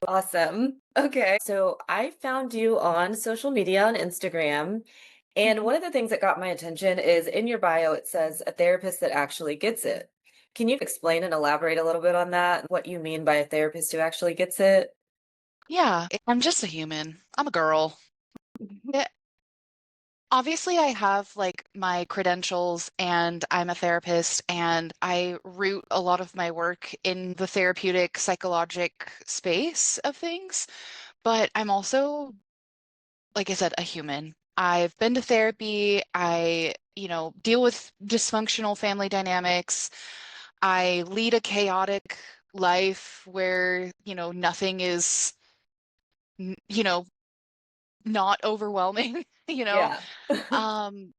Awesome. Okay. So I found you on social media on Instagram. And Mhm. one of the things that got my attention is in your bio, it says a therapist that actually gets it. Can you explain and elaborate a little bit on that? What you mean by a therapist who actually gets it? Yeah, I'm just a human. I'm a girl. Yeah, obviously, I have like my credentials and I'm a therapist and I root a lot of my work in the therapeutic psychologic space of things. But I'm also, like I said, a human. I've been to therapy. I deal with dysfunctional family dynamics. I lead a chaotic life where nothing is, n- you know, not overwhelming, you know. Yeah. Um,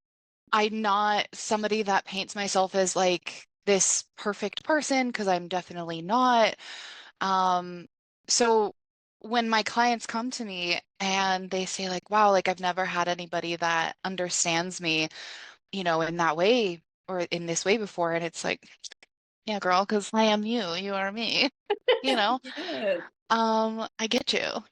I'm not somebody that paints myself as like this perfect person because I'm definitely not. Um, so when my clients come to me and they say like, wow, like I've never had anybody that understands me in that way or in this way before. And it's like, yeah, girl, because I am you, you are me, you know? Yes. I get you.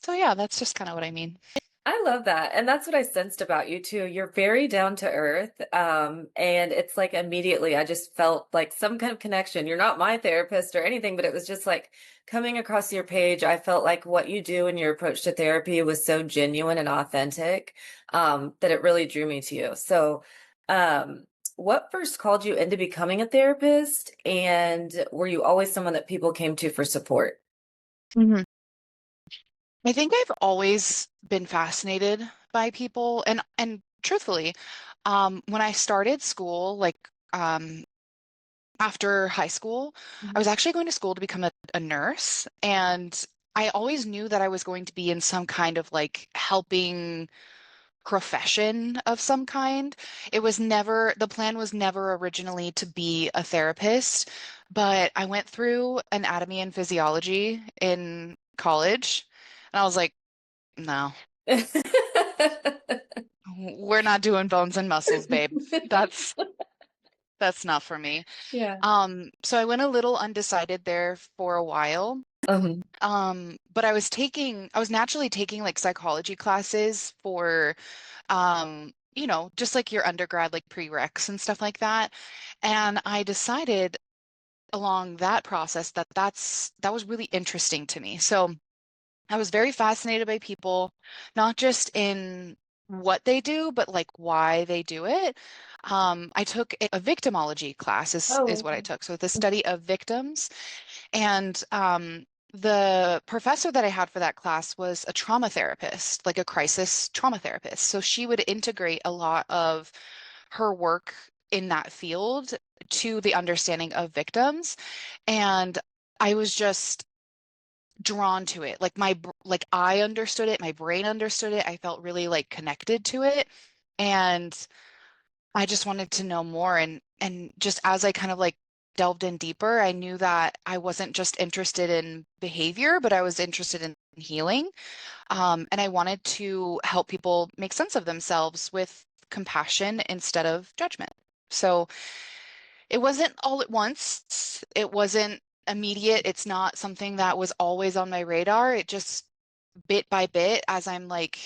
So yeah, that's just kind of what I mean. I love that. And that's what I sensed about you too. You're very down to earth. And it's like immediately I just felt like some kind of connection. You're not my therapist or anything, but it was just like coming across your page. I felt like what you do and your approach to therapy was so genuine and authentic, that it really drew me to you. So, um, what first called you into becoming a therapist? And were you always someone that people came to for support? Mhm. I think I've always been fascinated by people and truthfully, when I started school, like um after high school, I was Mhm. actually going to school to become a nurse, and I always knew that I was going to be in some kind of like helping profession of some kind. The plan was never originally to be a therapist, but I went through anatomy and physiology in college, and I was like, no, we're not doing bones and muscles, babe. That's that's not for me. Yeah. So I went a little undecided there for a while. Um, But I was naturally taking like psychology classes for just like your undergrad, like prereqs and stuff like that. And I decided along that process that was really interesting to me. So I was very fascinated by people, not just in what they do, but like why they do it. I took a victimology class is oh, what I took. So the study of victims. And the professor that I had for that class was a trauma therapist, like a crisis trauma therapist. So she would integrate a lot of her work in that field to the understanding of victims. And I was just drawn to it. Like I understood it, my brain understood it. I felt really like connected to it. And I just wanted to know more and just as I kind of like delved in deeper, I knew that I wasn't just interested in behavior, but I was interested in healing. And I wanted to help people make sense of themselves with compassion instead of judgment. So it wasn't all at once. It wasn't immediate. It's not something that was always on my radar. It just bit by bit as I'm like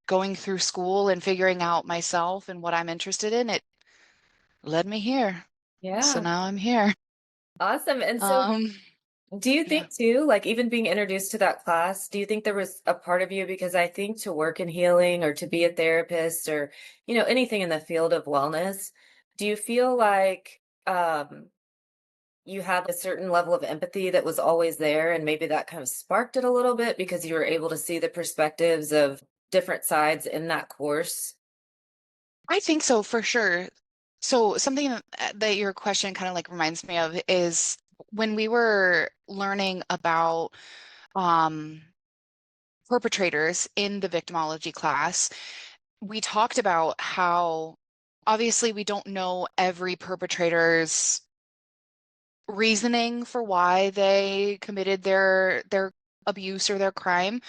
going through school and figuring out myself and what I'm interested in, it led me here. So yeah. now I'm here. Awesome. And so, Um, do you yeah. think too, like even being introduced to that class, do you think there was a part of you, because I think to work in healing or to be a therapist or, anything in the field of wellness, do you feel like you had a certain level of empathy that was always there and maybe that kind of sparked it a little bit because you were able to see the perspectives of different sides in that course? I think so for sure. So something that your question kind of like reminds me of is when we were learning about um, perpetrators in the victimology class, we talked about how obviously we don't know every perpetrator's reasoning for why they committed their abuse or their crime.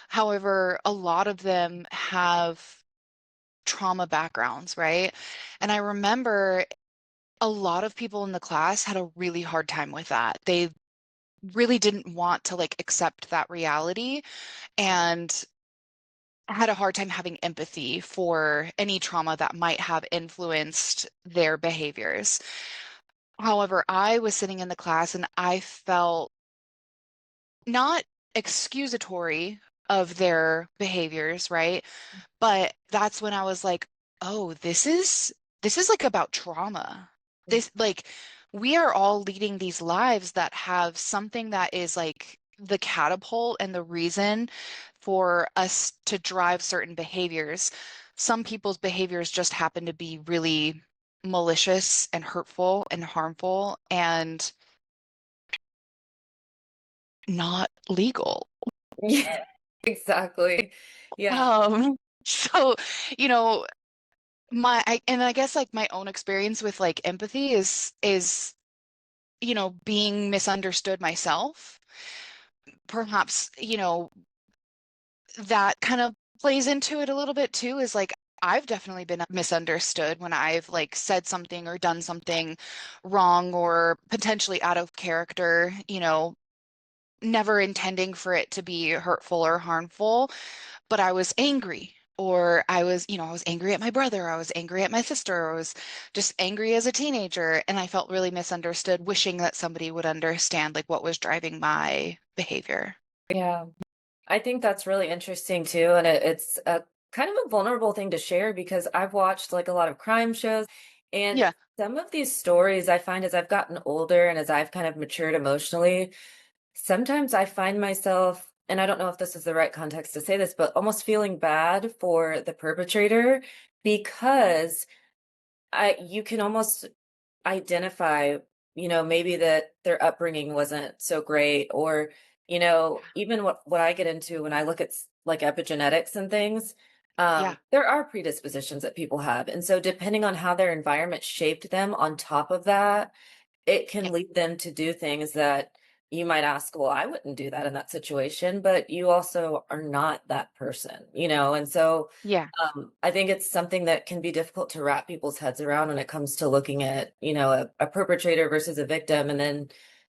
However, a lot of them have trauma backgrounds, right? And I remember a lot of people in the class had a really hard time with that. really didn't want to like accept that reality and had a hard time having empathy for any trauma that might have influenced their behaviors. However, I was sitting in the class and I felt not excusatory of their behaviors, right? But that's when I was like, oh, this is like about trauma. This like we are all leading these lives that have something that is like the catapult and the reason for us to drive certain behaviors. Some people's behaviors just happen to be really malicious and hurtful and harmful and not legal. Yeah, exactly. Yeah. Um, so, you know, and I guess like my own experience with like empathy is being misunderstood myself. Perhaps, that kind of plays into it a little bit too, is like I've definitely been misunderstood when I've like said something or done something wrong or potentially out of character, never intending for it to be hurtful or harmful, but I was angry. Or I was angry at my brother, I was angry at my sister, I was just angry as a teenager, and I felt really misunderstood, wishing that somebody would understand like what was driving my behavior. Yeah. I think that's really interesting too. And it's a kind of a vulnerable thing to share because I've watched like a lot of crime shows and Yeah. some of these stories I find as I've gotten older and as I've kind of matured emotionally, sometimes I find myself, and I don't know if this is the right context to say this, but almost feeling bad for the perpetrator because you can almost identify, maybe that their upbringing wasn't so great, or, even what I get into when I look at like epigenetics and things, Yeah. there are predispositions that people have. And so depending on how their environment shaped them on top of that, it can Yeah. lead them to do things that you might ask, well, I wouldn't do that in that situation, but you also are not that person, and so Yeah. I think it's something that can be difficult to wrap people's heads around when it comes to looking at, a perpetrator versus a victim, and then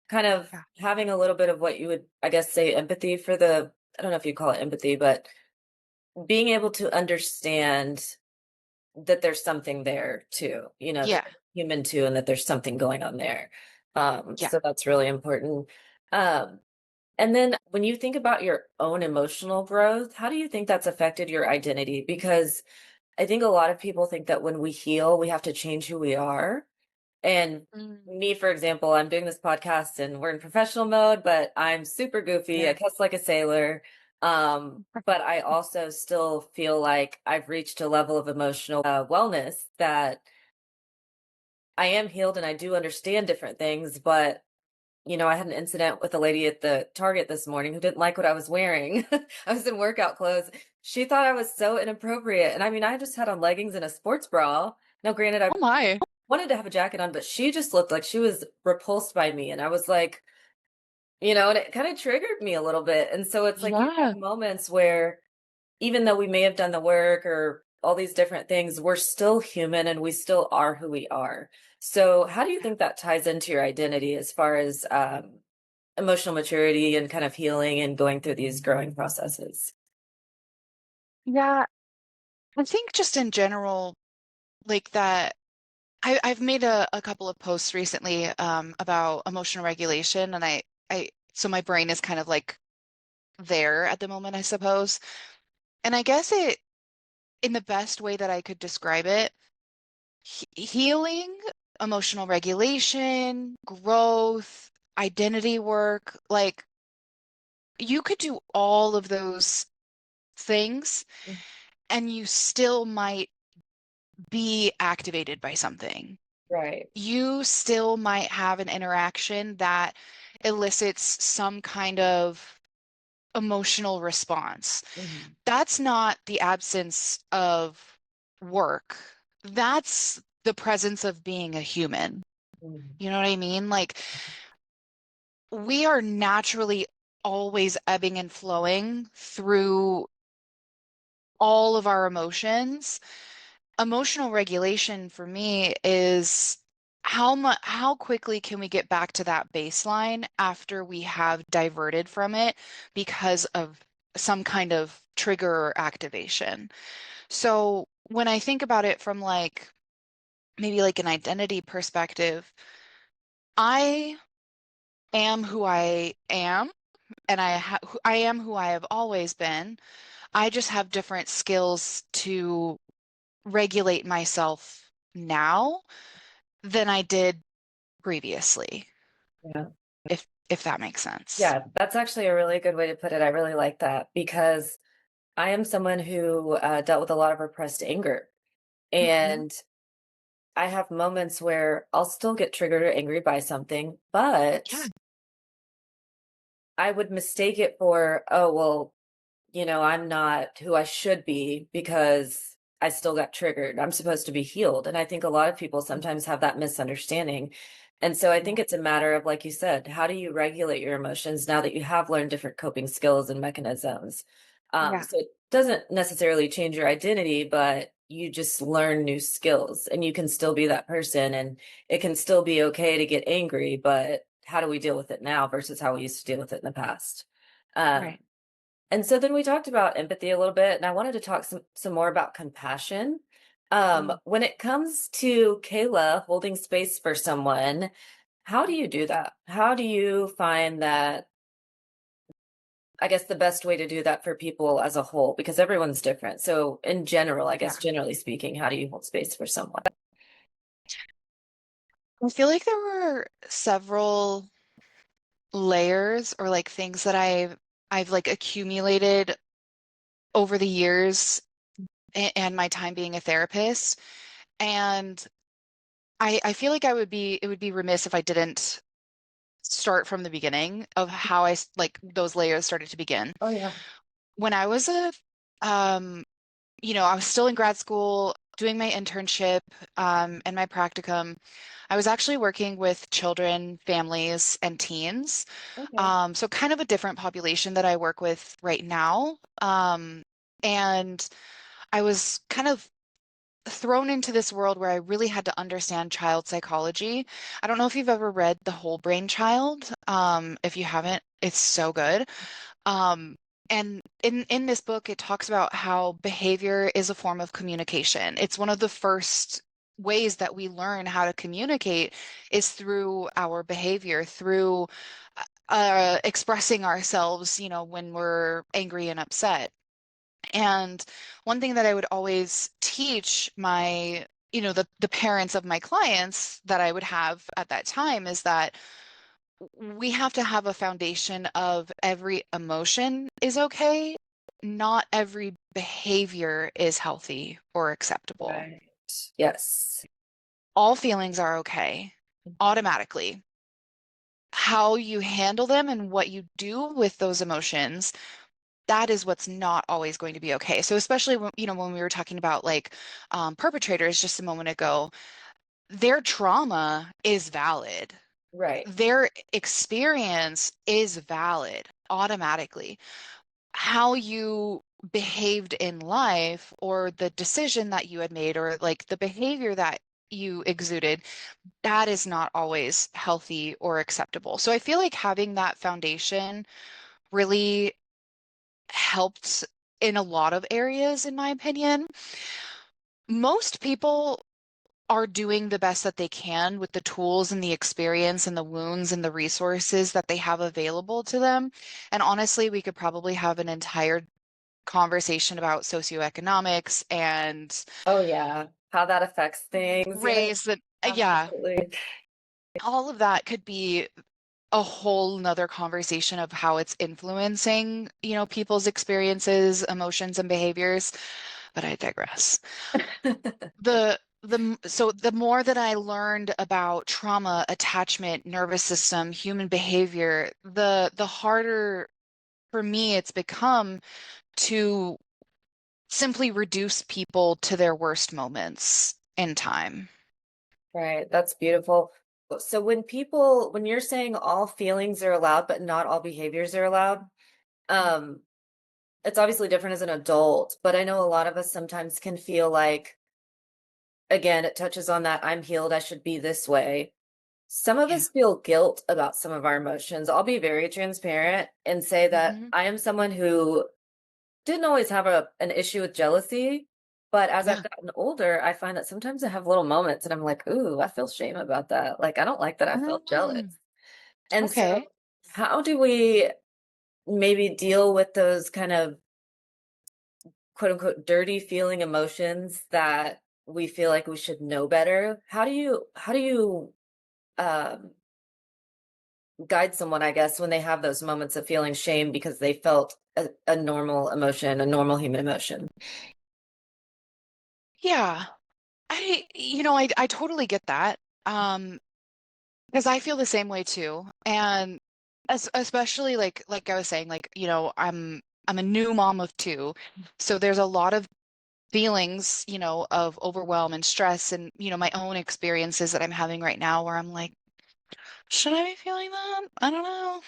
kind of Yeah. having a little bit of what you would, I guess, say empathy for I don't know if you call it empathy, but being able to understand that there's something there too, that Yeah. they're human too, and that there's something going on there. Yeah. So that's really important. Um, and then when you think about your own emotional growth, how do you think that's affected your identity? Because I think a lot of people think that when we heal, we have to change who we are. And Mm. me, for example, I'm doing this podcast and we're in professional mode, but I'm super goofy. I Yeah. cuss like a sailor. But I also still feel like I've reached a level of emotional wellness that I am healed and I do understand different things. But, I had an incident with a lady at the Target this morning who didn't like what I was wearing. I was in workout clothes. She thought I was so inappropriate. And I mean, I just had on leggings and a sports bra. Now, granted, I Oh my. wanted to have a jacket on, but she just looked like she was repulsed by me. And I was like, and it kind of triggered me a little bit. And so it's like you Yeah. have moments where even though we may have done the work or all these different things, we're still human and we still are who we are. So, how do you think that ties into your identity as far as emotional maturity and kind of healing and going through these growing processes? Yeah. I think just in general, like that, I've made a couple of posts recently about emotional regulation, and so my brain is kind of like there at the moment, I suppose. And I guess in the best way that I could describe it, healing, emotional regulation, growth, identity work, like you could do all of those things Mm. and you still might be activated by something. Right. You still might have an interaction that elicits some kind of emotional response. Mhm. That's not the absence of work. That's the presence of being a human. Mhm. You know what I mean? Like we are naturally always ebbing and flowing through all of our emotions. Emotional regulation for me is how quickly can we get back to that baseline after we have diverted from it because of some kind of trigger or activation? So when I think about it from like maybe like an identity perspective, I am who I am, and I am who I have always been. I just have different skills to regulate myself now than I did previously, Yeah. if that makes sense. Yeah, that's actually a really good way to put it. I really like that because I am someone who dealt with a lot of repressed anger. Mhm. And I have moments where I'll still get triggered or angry by something, but Yeah. I would mistake it for, oh, well, I'm not who I should be because I still got triggered. I'm supposed to be healed. And I think a lot of people sometimes have that misunderstanding. And so I Yeah. think it's a matter of, like you said, how do you regulate your emotions now that you have learned different coping skills and mechanisms? Yeah. So it doesn't necessarily change your identity, but you just learn new skills and you can still be that person. And it can still be okay to get angry, but how do we deal with it now versus how we used to deal with it in the past? Um, Right. and so then we talked about empathy a little bit, and I wanted to talk some more about compassion. Mm. When it comes to Kayla holding space for someone, how do you do that? How do you find that, I guess, the best way to do that for people as a whole? Because everyone's different. So in general, I guess Yeah. generally speaking, how do you hold space for someone? I feel like there were several layers or like things that I've like accumulated over the years and my time being a therapist. And I feel like it would be remiss if I didn't start from the beginning of how like those layers started to begin. Oh yeah. When I was um, I was still in grad school doing my internship, and my practicum. I was actually working with children, families, and teens. Okay. So kind of a different population that I work with right now. And I was kind of thrown into this world where I really had to understand child psychology. I don't know if you've ever read The Whole Brain Child. If you haven't, it's so good. Um, and in this book, it talks about how behavior is a form of communication. It's one of the first ways that we learn how to communicate is through our behavior, through expressing ourselves, when we're angry and upset. And one thing that I would always teach the parents of my clients that I would have at that time is that we have to have a foundation of every emotion is okay, not every behavior is healthy or acceptable. Right. Yes. All feelings are okay automatically. How you handle them and what you do with those emotions, that is what's not always going to be okay. So especially when we were talking about like perpetrators just a moment ago, their trauma is valid. Right. Their experience is valid automatically. How you behaved in life or the decision that you had made or like the behavior that you exuded, that is not always healthy or acceptable. So I feel like having that foundation really helped in a lot of areas, in my opinion. Most people are doing the best that they can with the tools and the experience and the wounds and the resources that they have available to them. And honestly, we could probably have an entire conversation about socioeconomics and Oh yeah. How that affects things. Yes, race and yeah, absolutely. all of that could be a whole nother conversation of how it's influencing, people's experiences, emotions, and behaviors. But I digress. So the more that I learned about trauma, attachment, nervous system, human behavior, the harder for me it's become to simply reduce people to their worst moments in time. Right. That's beautiful. So when you're saying all feelings are allowed, but not all behaviors are allowed, um, it's obviously different as an adult, but I know a lot of us sometimes can feel like again, it touches on that I'm healed, I should be this way. Some of Yeah. us feel guilt about some of our emotions. I'll be very transparent and say that Hmm. I am someone who didn't always have an issue with jealousy, but as I've Yeah. gotten older, I find that sometimes I have little moments and I'm like, ooh, I feel shame about that. Like, I don't like that I felt jealous. Mm, And so, okay. how do we maybe deal with those kind of quote unquote dirty feeling emotions that we feel like we should know better? How do you um guide someone, I guess, when they have those moments of feeling shame because they felt a normal emotion, a normal human emotion? Yeah. I totally get that. Because I feel the same way too. And especially like I was saying, like, I'm a new mom of two. So there's a lot of feelings, of overwhelm and stress and, my own experiences that I'm having right now where I'm like, should I be feeling that? I don't know.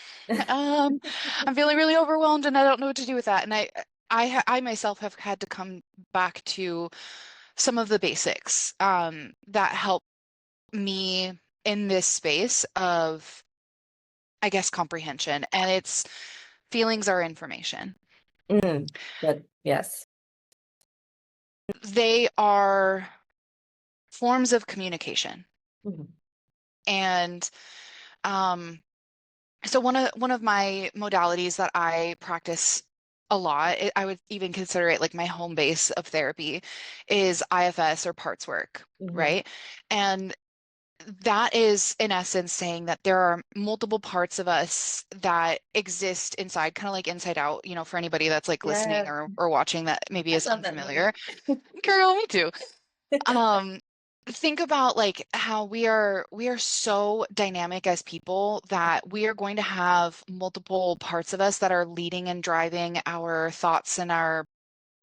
Um, I'm feeling really overwhelmed and I don't know what to do with that. And I myself have had to come back to some of the basics that help me in this space of, I guess, comprehension. And it's feelings are information. Mm, good. Yes. They are forms of communication. Mhm. And um, so one of my modalities that I practice a lot, I would even consider it like my home base of therapy, is IFS or parts work, Mhm. right? And that is, in essence, saying that there are multiple parts of us that exist inside, kind of like Inside Out, for anybody that's like listening Yes. or watching that maybe I is love that unfamiliar. movie. Girl, me too. Um, think about like how we are so dynamic as people that we are going to have multiple parts of us that are leading and driving our thoughts and our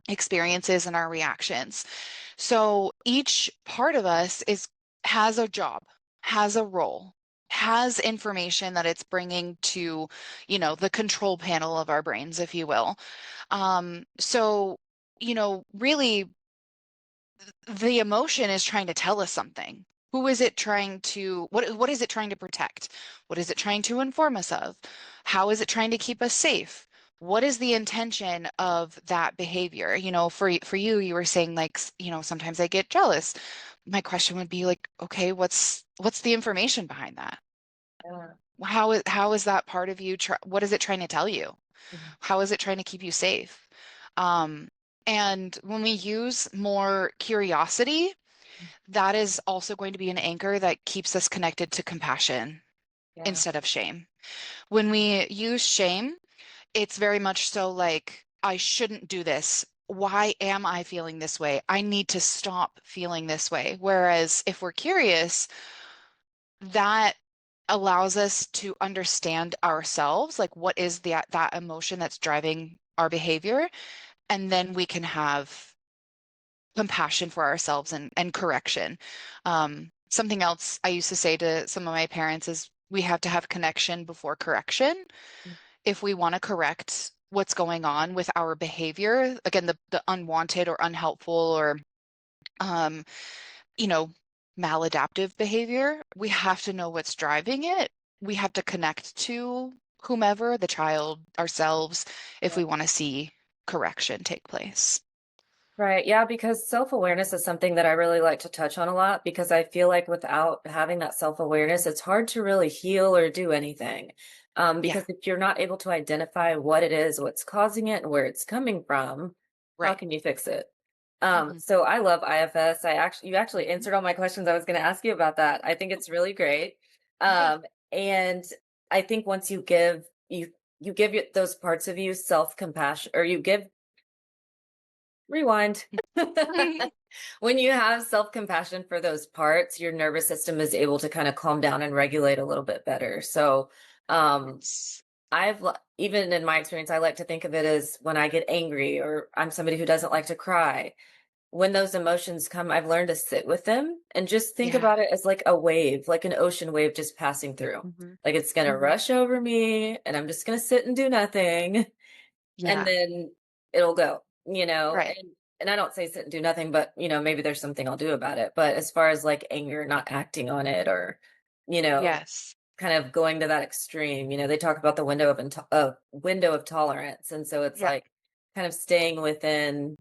experiences and our reactions. So each part of us is has a job, has a role, has information that it's bringing to, the control panel of our brains, if you will. So, really the emotion is trying to tell us something. Who is it trying to, what is it trying to protect? What is it trying to inform us of? How is it trying to keep us safe? What is the intention of that behavior? For you, you were saying like, sometimes I get jealous. My question would be like, okay, what's the information behind that? Yeah. How is that part of you? What is it trying to tell you? Mhm. How is it trying to keep you safe? Um, and when we use more curiosity, that is also going to be an anchor that keeps us connected to compassion Yeah. instead of shame. When we use shame, it's very much so like, I shouldn't do this. Why am I feeling this way? I need to stop feeling this way. Whereas if we're curious, that allows us to understand ourselves, like what is that emotion that's driving our behavior, and then we can have compassion for ourselves and correction. Something else I used to say to some of my parents is we have to have connection before correction. If we want to correct what's going on with our behavior, again, the unwanted or unhelpful or um, you know, maladaptive behavior, we have to know what's driving it. We have to connect to whomever, the child, ourselves, if Yeah. we want to see correction take place. Right. Yeah, because self-awareness is something that I really like to touch on a lot because I feel like without having that self-awareness, it's hard to really heal or do anything. Yeah, Because if you're not able to identify what it is, what's causing it, and where it's coming from, how right. can you fix it? Hmm. So I love IFS. You actually Hmm. answered all my questions. I was going to ask you about that. I think it's really great. Yeah. And I think once you give those parts of you self-compassion, or you give rewind. When you have self-compassion for those parts, your nervous system is able to kind of calm down and regulate a little bit better. So, um, Yes. even in my experience, I like to think of it as when I get angry or I'm somebody who doesn't like to cry. When those emotions come, I've learned to sit with them and just think Yeah. about it as like a wave, like an ocean wave just passing through. Hmm. Like it's going to Hmm. rush over me and I'm just going to sit and do nothing and Yeah. then it'll go, you know? Right. and I don't say sit and do nothing, but maybe there's something I'll do about it. But as far as like anger, not acting on it, or you know, Yes. kind of going to that extreme. They talk about the window of tolerance, and so it's Yeah. like kind of staying within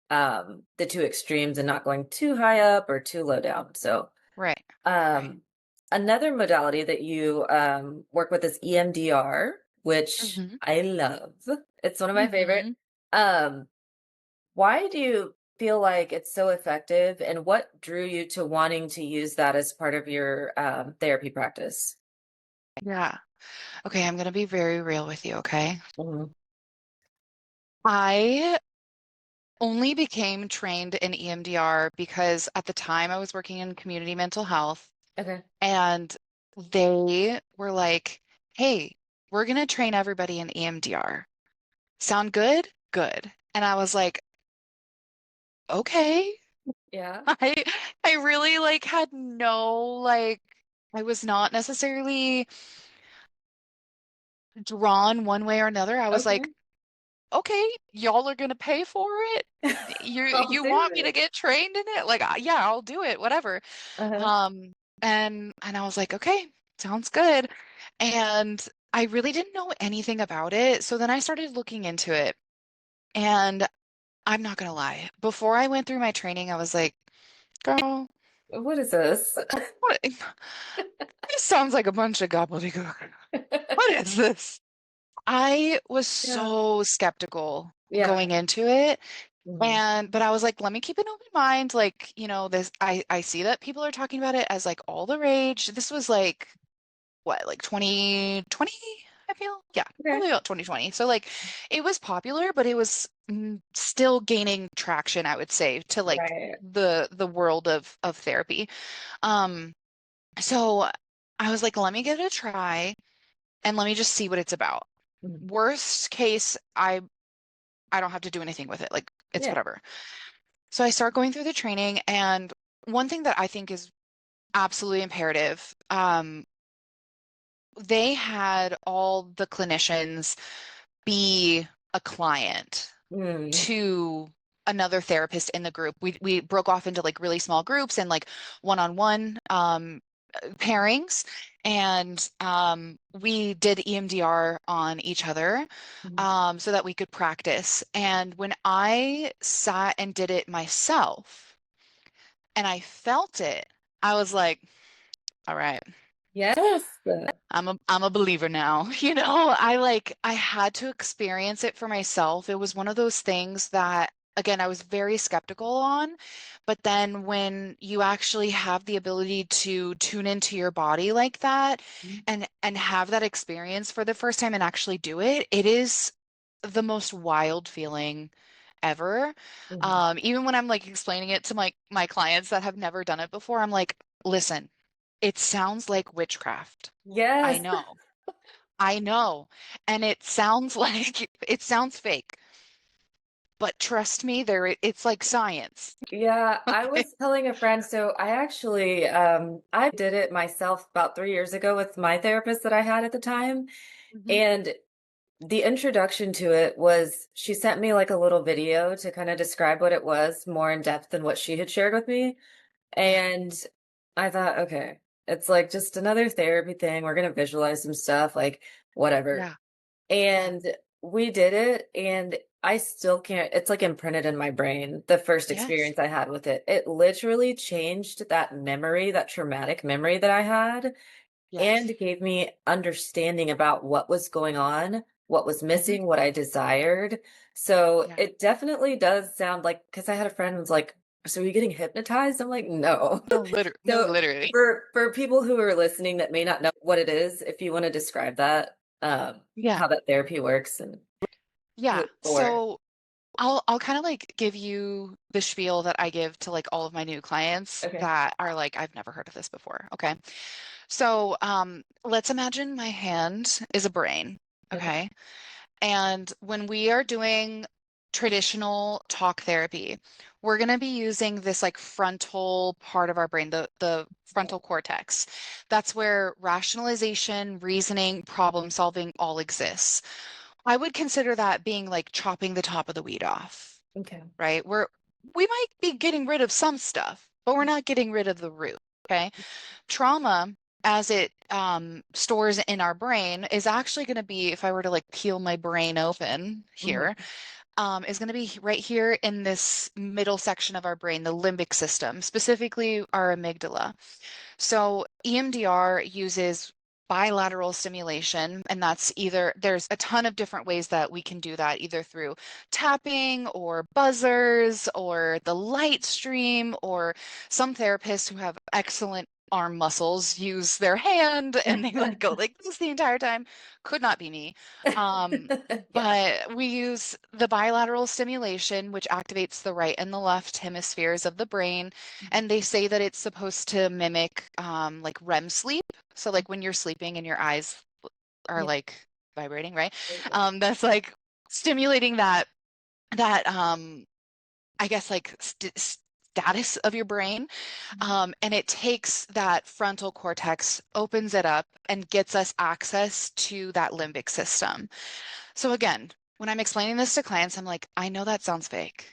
the two extremes and not going too high up or too low down. So Right. Right. um, another modality that you work with is EMDR, which Hmm. I love. It's one of my favorite. Hmm. Um, why do you feel like it's so effective, and what drew you to wanting to use that as part of your therapy practice? Yeah. Okay, I'm gonna be very real with you, okay? Mhm. I only became trained in EMDR because at the time I was working in community mental health Okay. and they were like, hey, we're going to train everybody in EMDR. Sound good? Good. And I was like, okay. Yeah. I I really like had no like I was not necessarily drawn one way or another. I was like, Okay. okay, y'all are gonna pay for it. I'll You do want me to it. get trained in it? Like, yeah, I'll do it, whatever. Uh-huh. Um, and I was like, okay, sounds good. And I really didn't know anything about it. So then I started looking into it. And I'm not gonna lie, before I went through my training, I was like, girl, What is this? what this sounds like a bunch of gobbledygook. What is this? I was Yeah. so skeptical Yeah. going into it. Mhm. And but I was like, let me keep an open mind. Like, this I see that people are talking about it as like all the rage. This was like what, like 2020, I feel? Yeah, Okay. probably about 2020. So like it was popular, but it was still gaining traction, I would say, to like Right. the world of therapy. Um, so I was like, let me give it a try and let me just see what it's about. Mhm. Worst case, I don't have to do anything with it. Like it's Yeah. whatever. So I start going through the training, and one thing that I think is absolutely imperative, they had all the clinicians be a client Mm. to another therapist in the group. We broke off into like really small groups and like one-on-one pairings, and we did EMDR on each other Mhm. so that we could practice. And when I sat and did it myself and I felt it, I was like, all right. Yes. I'm a believer now. I had to experience it for myself. It was one of those things that again I was very skeptical on, but then when you actually have the ability to tune into your body like that and have that experience for the first time and actually do it, it is the most wild feeling ever. Mhm. Even when I'm like explaining it to my clients that have never done it before, I'm like, listen, it sounds like witchcraft. I Yes. know. I know. And it sounds like it sounds fake, but trust me, it's like science. Yeah, I Okay. was telling a friend, so I actually I did it myself about 3 years ago with my therapist that I had at the time. Hmm. And the introduction to it was she sent me like a little video to kind of describe what it was more in depth than what she had shared with me. Yeah. And I thought, okay, it's like just another therapy thing. We're gonna visualize some stuff, like whatever. Yeah. Yeah. And we did it, and I still can't, it's like imprinted in my brain, the first Yes. experience I had with it. It literally changed that memory, that traumatic memory that I had, Yes. and gave me understanding about what was going on, what was Hmm. missing, what I desired. So Yeah. it definitely does sound like, because I had a friend who was like, "So are you getting hypnotized?" I'm like, "No." No, no, So literally. for people who are listening that may not know what it is, if you want to describe that, Yeah. how that therapy works and who Yeah. it's for. So I'll kind of like give you the spiel that I give to like all of my new clients Okay. that are like, I've never heard of this before. Okay. So let's imagine my hand is a brain. Okay. Okay. And when we are doing traditional talk therapy, we're going to be using this like frontal part of our brain, the frontal cortex. That's where rationalization, reasoning, problem solving all exists. I would consider that being like chopping the top of the weed off. Okay. right? We might be getting rid of some stuff, but we're not getting rid of the root, okay? Trauma, as it stores in our brain, is actually going to be, if I were to like peel my brain open here, Hmm. is going to be right here in this middle section of our brain, the limbic system, specifically our amygdala. So EMDR uses bilateral stimulation, and that's either, there's a ton of different ways that we can do that, either through tapping or buzzers or the light stream, or some therapists who have excellent arm muscles use their hand and they like go like this the entire time. Could not be me. Um, Yeah. but we use the bilateral stimulation, which activates the right and the left hemispheres of the brain, and they say that it's supposed to mimic like REM sleep. So like when you're sleeping and your eyes are Yeah. like vibrating, right? Yeah. That's like stimulating that I guess like status of your brain. And it takes that frontal cortex, opens it up, and gets us access to that limbic system. So again, when I'm explaining this to clients, I'm like, I know that sounds fake.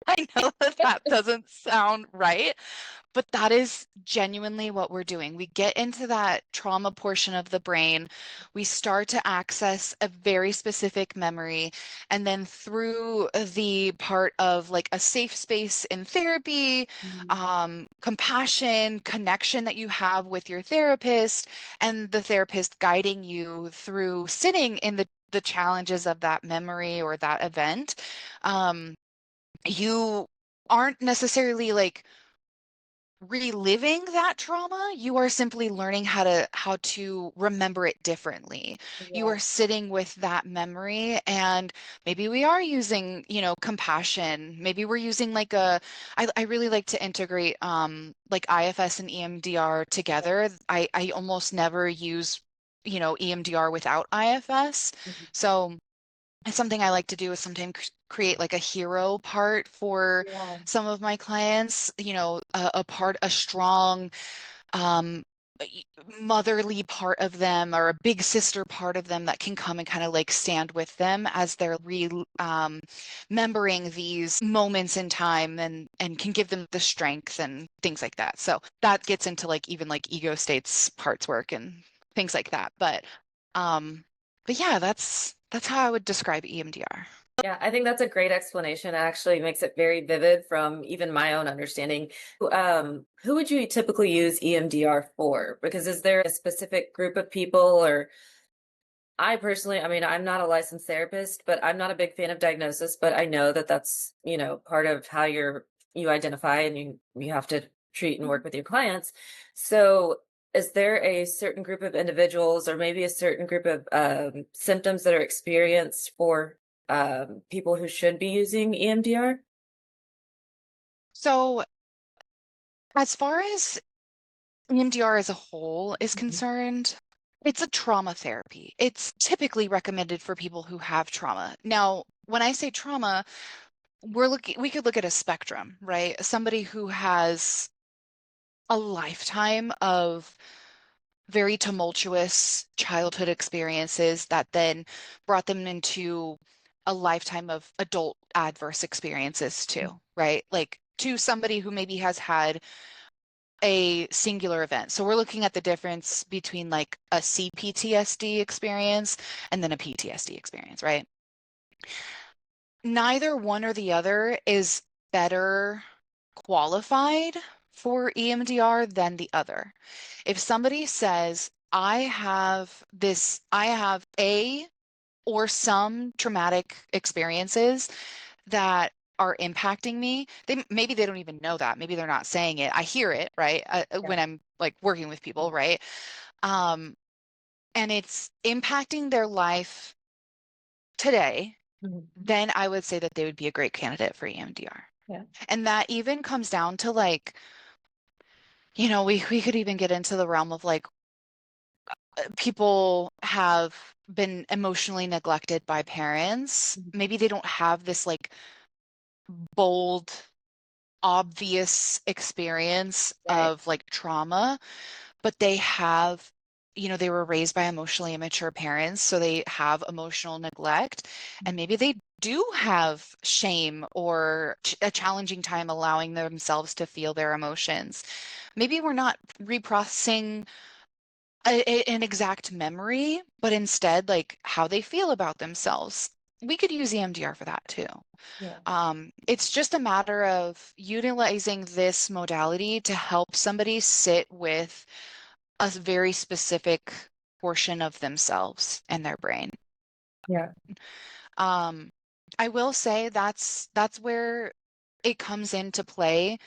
I know that that doesn't sound right, but that is genuinely what we're doing. We get into that trauma portion of the brain, we start to access a very specific memory, and then through the part of like a safe space in therapy, Mhm. compassion, connection that you have with your therapist, and the therapist guiding you through sitting in the challenges of that memory or that event, you aren't necessarily like reliving that trauma. You are simply learning how to remember it differently. You Yeah. are sitting with that memory, and maybe we are using, compassion. Maybe we're using like I really like to integrate like IFS and EMDR together. I almost never use, EMDR without IFS. Mhm. So and something I like to do is sometimes create like a hero part for Yeah. some of my clients, a part, a strong, um, motherly part of them or a big sister part of them that can come and kind of like stand with them as they're remembering these moments in time, and can give them the strength and things like that. So that gets into like even like ego states parts work and things like that. Um, but yeah, that's how I would describe EMDR. Yeah, I think that's a great explanation. It actually makes it very vivid from even my own understanding. Who would you typically use EMDR for? Because is there a specific group of people, or I personally, I mean, I'm not a licensed therapist, but I'm not a big fan of diagnosis, but I know that that's, part of how you identify and you have to treat and work with your clients. So, is there a certain group of individuals or maybe a certain group of symptoms that are experienced for people who should be using EMDR? So as far as EMDR as a whole is Mhm. concerned, it's a trauma therapy. It's typically recommended for people who have trauma. Now, when I say trauma, we could look at a spectrum, right? Somebody who has a lifetime of very tumultuous childhood experiences that then brought them into a lifetime of adult adverse experiences too, right? Like to somebody who maybe has had a singular event. So we're looking at the difference between like a CPTSD experience and then a PTSD experience, right? Neither one or the other is better qualified for EMDR than the other. If somebody says, I have a or some traumatic experiences that are impacting me, maybe they don't even know that. Maybe they're not saying it. I hear it, right? Yeah. When I'm like working with people, right? Um, and it's impacting their life today, Mhm. then I would say that they would be a great candidate for EMDR. Yeah. And that even comes down to like, we could even get into the realm of like people have been emotionally neglected by parents. Mhm. Maybe they don't have this like bold, obvious experience Right. of like trauma, but they have they were raised by emotionally immature parents, so they have emotional neglect, and maybe they do have shame or a challenging time allowing themselves to feel their emotions. Maybe we're not reprocessing an exact memory, but instead like how they feel about themselves. We could use EMDR for that too. Yeah. It's just a matter of utilizing this modality to help somebody sit with a very specific portion of themselves and their brain. Yeah. Um, I will say that's where it comes into play,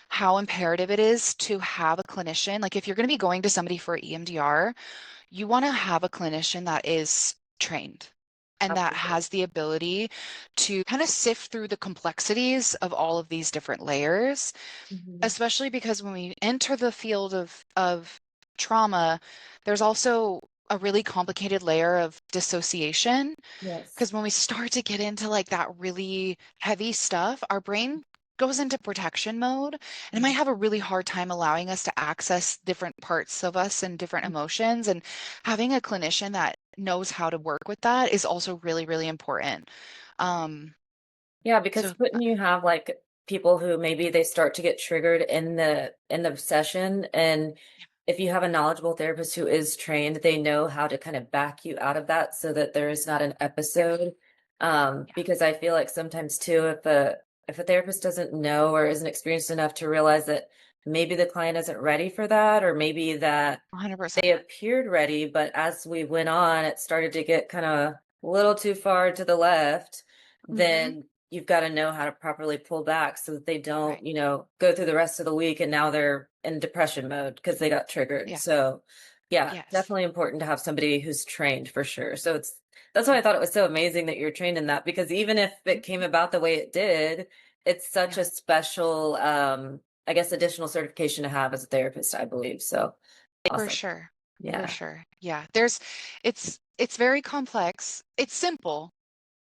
how imperative it is to have a clinician. Like if you're going to be going to somebody for EMDR, you want to have a clinician that is trained and that Absolutely. has the ability to kind of sift through the complexities of all of these different layers, Mhm. especially because when we enter the field of trauma, there's also a really complicated layer of dissociation. Yes. Because when we start to get into like that really heavy stuff, our brain goes into protection mode and it might have a really hard time allowing us to access different parts of us and different emotions. And having a clinician that knows how to work with that is also really, really important. Um, Yeah, because so couldn't you have like people who maybe they start to get triggered in the session, and if you have a knowledgeable therapist who is trained, they know how to kind of back you out of that so that there is not an yeah, episode. yeah, Because I feel like sometimes too, if a therapist doesn't know or isn't experienced enough to realize that maybe the client isn't ready for that, or maybe that they 100%. appeared ready, but as we went on, it started to get kind of a little too far to the left. Hmm. Then you've got to know how to properly pull back so that they don't, Right. go through the rest of the week and now they're in depression mode because they got triggered. Yeah. So, yeah, Yes. definitely important to have somebody who's trained for sure. So that's why I Yeah. thought it was so amazing that you're trained in that, because even if it came Mhm. about the way it did, it's such Yeah. a special, I guess, additional certification to have as a therapist, I believe. So For awesome. sure. For Yeah. sure. Yeah. It's very complex. It's simple,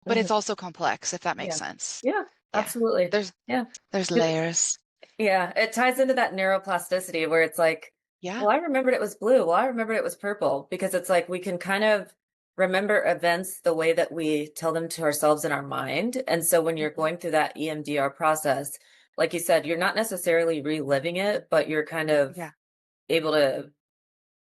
but Mhm. it's also complex, if that makes Yeah. sense. Yeah, Yeah. absolutely. There's Yeah. there's 'Cause layers. yeah, it ties into that neuroplasticity where it's like, Yeah. well, I remembered it was blue. Well, I remembered it was purple, because it's like we can kind of remember events the way that we tell them to ourselves in our mind. And so when you're Mhm. going through that EMDR process, like you said, you're not necessarily reliving it, but you're kind of Yeah. able to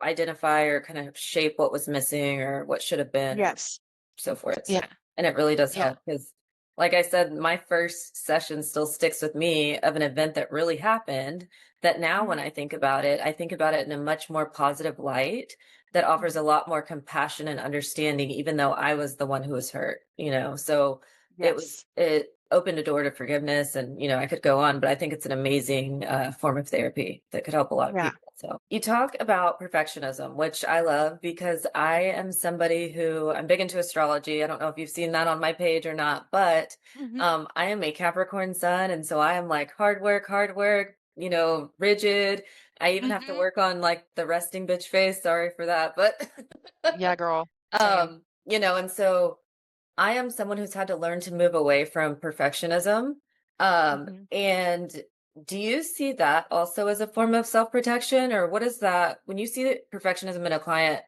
identify or kind of shape what was missing or what should have been, or Yes. so forth. So, Yeah. and it really does Yeah. help because, like I said, my first session still sticks with me of an event that really happened. That now, when Mhm. I think about it in a much more positive light that offers a Mhm. lot more compassion and understanding, even though I was the one who was hurt. So Yes. it opened a door to forgiveness, and, I could go on, but I think it's an amazing form of therapy that could help a lot of Yeah. people. So you talk about perfectionism, which I love because I am somebody who I'm big into astrology. I don't know if you've seen that on my page or not, but Mhm. I am a Capricorn sun. And so I am like hard work, rigid. I even have to Mhm. work on like the resting bitch face. Sorry for that. But, Yeah, girl. Same. and so I am someone who's had to learn to move away from perfectionism. Mhm. And do you see that also as a form of self-protection, or what is that when you see perfectionism in a client?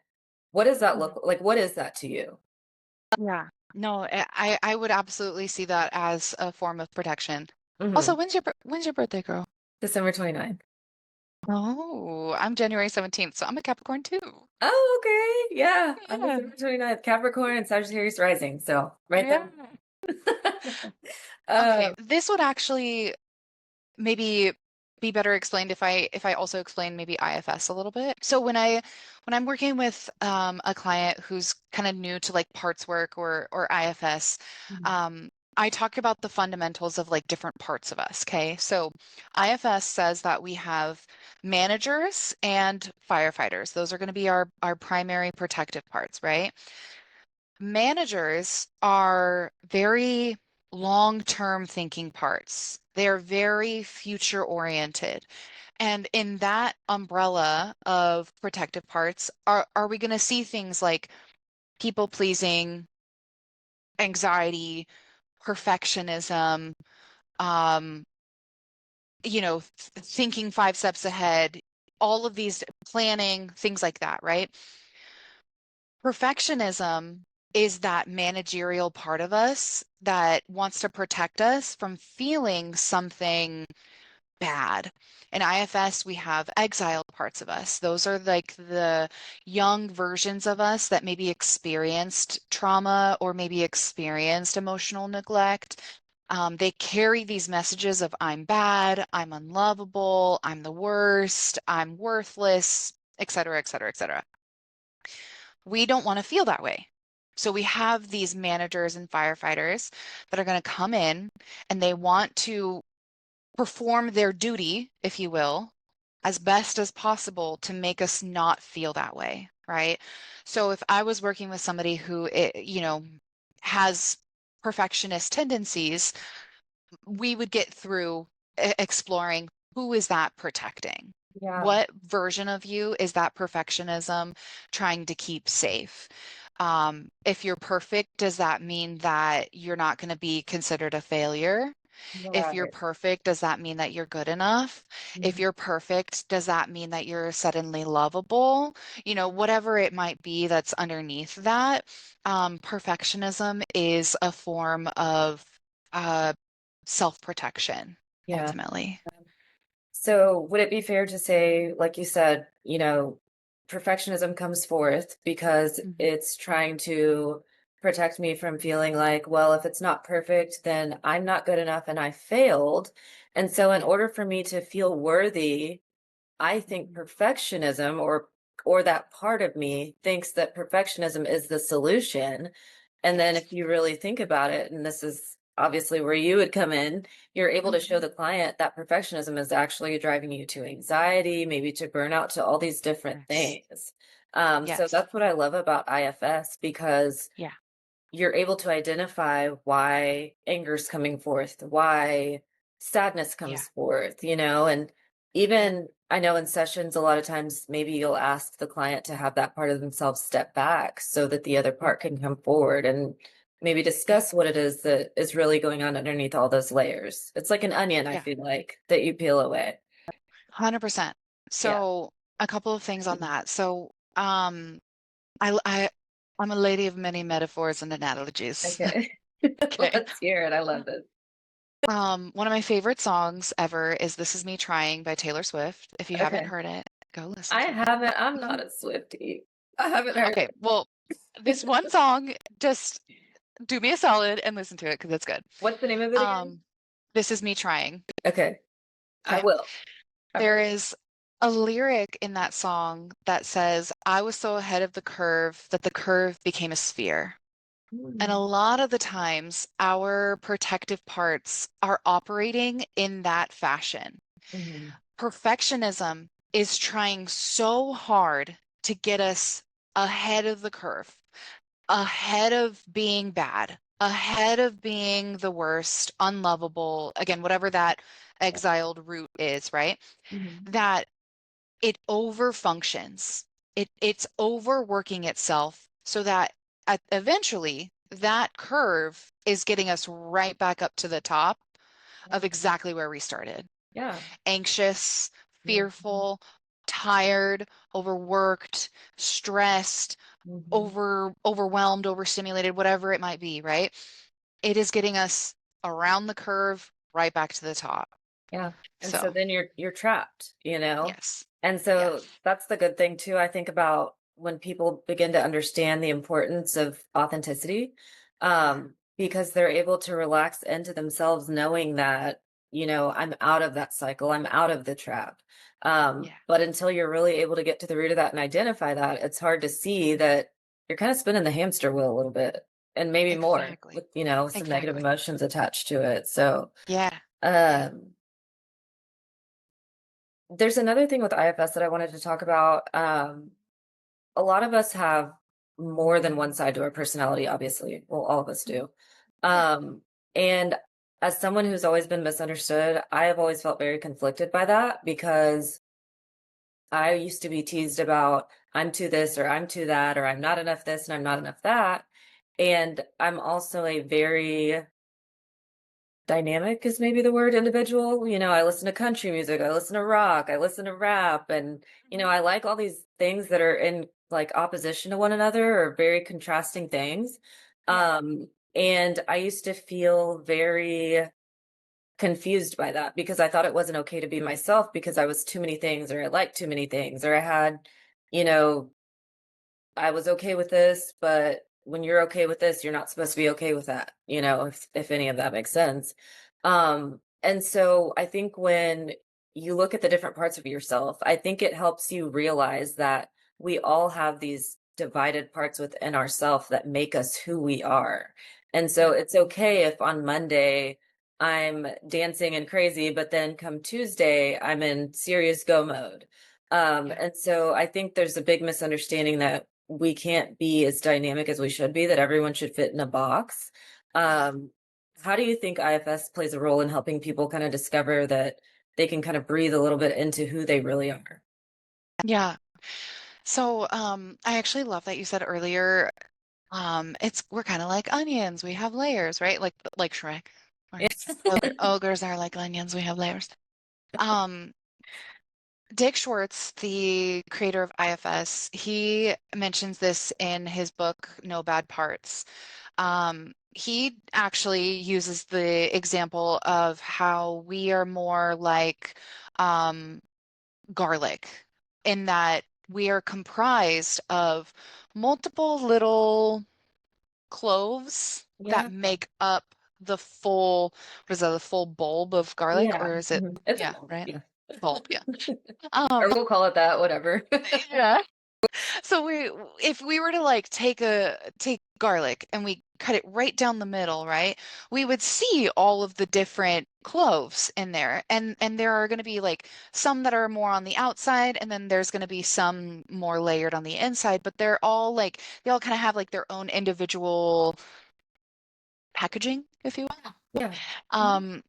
What does that Mhm. look like? What is that to you? Yeah. No, I would absolutely see that as a form of protection. Also, Hmm. when's your birthday, girl? December 29th. Oh, I'm January 17th, so I'm a Capricorn too. Oh, okay. Yeah. I'm Yeah. December 29th, Capricorn and Sagittarius rising. So right Yeah. there. Okay, um, this would actually maybe be better explained if I also explain maybe IFS a little bit. So when I'm working with a client who's kind of new to like parts work or IFS, I talk about the fundamentals of like different parts of us. Okay, so IFS says that we have managers and firefighters. Those are going to be our primary protective parts, right? Managers are very long-term thinking parts. They're very future oriented. And in that umbrella of protective parts, are we going to see things like people pleasing, anxiety, perfectionism, um, thinking 5 steps ahead, all of these planning, things like that, right? Perfectionism is that managerial part of us that wants to protect us from feeling something bad. In IFS, we have exiled parts of us. Those are like the young versions of us that maybe experienced trauma or maybe experienced emotional neglect. They carry these messages of I'm bad, I'm unlovable, I'm the worst, I'm worthless, et cetera, et cetera, et cetera. We don't want to feel that way. So we have these managers and firefighters that are going to come in and they want to perform their duty, if you will, as best as possible to make us not feel that way, right? So if I was working with somebody who, has perfectionist tendencies, we would get through exploring who is that protecting? Yeah, What version of you is that perfectionism trying to keep safe? If you're perfect, does that mean that you're not going to be considered a failure? If you're right. perfect, does that mean that you're good enough? If Mhm. you're perfect, does that mean that you're suddenly lovable? Whatever it might be that's underneath that, perfectionism is a form of uh, self-protection, Yeah. ultimately. So would it be fair to say, like you said, perfectionism comes forth because Hmm. it's trying to protect me from feeling like, well, if it's not perfect, then I'm not good enough and I failed. And so in Yeah. order for me to feel worthy, I think Mhm. perfectionism or that part of me thinks that perfectionism is the solution. And then if Yes. you really think about it, and this is obviously where you would come in, you're able to show Hmm. the client that perfectionism is actually driving you to anxiety, maybe to burnout, to all these different Yes. things. So Yes. that's what I love about IFS because Yeah. you're able to identify why anger's coming forth, why sadness Yeah. comes forth, and Yep. even I know in sessions, a lot of times maybe you'll ask the client to have that part of themselves step back so that the other Yep. part can come forward and maybe Yep. discuss what it is that is really going on underneath all those layers. It's like an onion, I Yeah. feel like, that you peel away. 100%. Yeah. So a couple of things on that. So, I, I, I'm a lady of many metaphors and analogies. Okay. Okay. Let's hear it. I love this. One of my favorite songs ever is This Is Me Trying by Taylor Swift. If you haven't Okay. heard it, go listen I to it. haven't, I'm not a Swiftie. I haven't heard Okay, it. well, this one song, just do me a solid and listen to it because it's good. What's the name of it again? Um, This Is Me Trying. Okay, I Okay. will. I've There heard it. is a lyric in that song that says, I was so ahead of the curve that the curve became a sphere. And a Mm, lot of the times, our protective parts are operating in that fashion. mhm, Perfectionism is trying so hard to get us ahead of the curve, ahead of being bad, ahead of being the worst, unlovable, again, whatever that exiled root is, right? mhm. That it overfunctions. It's overworking itself so that eventually that curve is getting us right back up to the top of exactly where we started. Yeah. Anxious, Mhm, fearful, tired, overworked, stressed, mhm. overwhelmed, overstimulated, whatever it might be, right? It is getting us around the curve right back to the top. Yeah. And so So, then you're trapped. yes. And Yeah. so that's the good thing too, I think about when people begin to understand the importance of authenticity, because they're able to relax into themselves knowing that, I'm out of that cycle, I'm out of the trap. Yeah. But until you're really able to get to the root of that and identify that, it's hard to see that you're kind of spinning the hamster wheel a little bit and maybe more Exactly. with, some negative Exactly. emotions attached to it. So, Yeah. Yeah. um, there's another thing with IFS that I wanted to talk about. A lot of us have more than one side to our personality, obviously. Well, all of us Mhm. do. Yeah. Um, and as someone who's always been misunderstood, I have always felt very conflicted by that because I used to be teased about I'm too this or I'm too that or I'm not enough this and I'm not enough that. And I'm also a very dynamic is maybe the word individual. I listen to country music, I listen to rock, I listen to rap, and Mhm. I like all these things that are in like opposition to one another or very contrasting things. Yeah. And I used to feel very confused by that because I thought it wasn't okay to be myself because I was too many things or I liked too many things or I had, you know, I was okay with this, but when you're okay with this, you're not supposed to be okay with that, if any of that makes sense. And so I think when you look at the different parts of yourself, I think it helps you realize that we all have these divided parts within ourselves that make us who we are. And so Yeah. it's okay if on Monday I'm dancing and crazy, but then come Tuesday, I'm in serious go mode. Yeah. And so I think there's a big misunderstanding that we can't be as dynamic as we should be, that everyone should fit in a box. Yeah. Um, how do you think IFS plays a role in helping people kind of discover that they can kind of breathe a little bit into who they really are? Yeah. So, I actually love that you said earlier, we're kind of like onions. We have layers, right? Like Shrek. Or ogres are like onions. We have layers. Um, Dick Schwartz, the creator of IFS, he mentions this in his book, No Bad Parts. He actually uses the example of how we are more like um, garlic in that we are comprised of multiple little cloves that Yeah. make up the full, what is that, the full bulb of garlic, Yeah. or is it, It's a yeah, bulb. right? Yeah. Bulb, yeah. Or Um, we'll call it that, whatever. yeah. So if we were to like take garlic and we cut it right down the middle, right? We would see all of the different cloves in there. And there are going to be like some that are more on the outside and then there's going to be some more layered on the inside, but they all kind of have like their own individual packaging, if you will. Yeah. Um,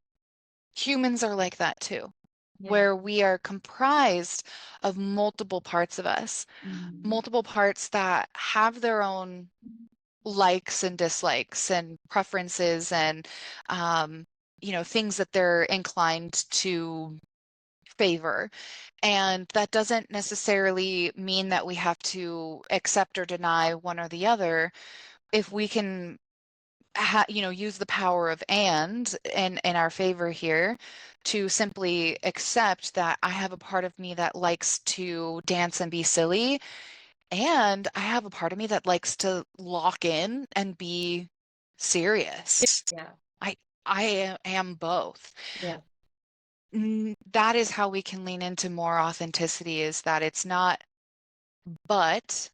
Humans are like that too, Yeah. where we are comprised of multiple parts of us, Mhm. multiple parts that have their own likes and dislikes and preferences and um, things that they're inclined to favor. And that doesn't necessarily mean that we have to accept or deny one or the other. If we can use the power of and in our favor here to simply accept that I have a part of me that likes to dance and be silly, and I have a part of me that likes to lock in and be serious. Yeah. I am both. Yeah. That is how we can lean into more authenticity, is that it's not but,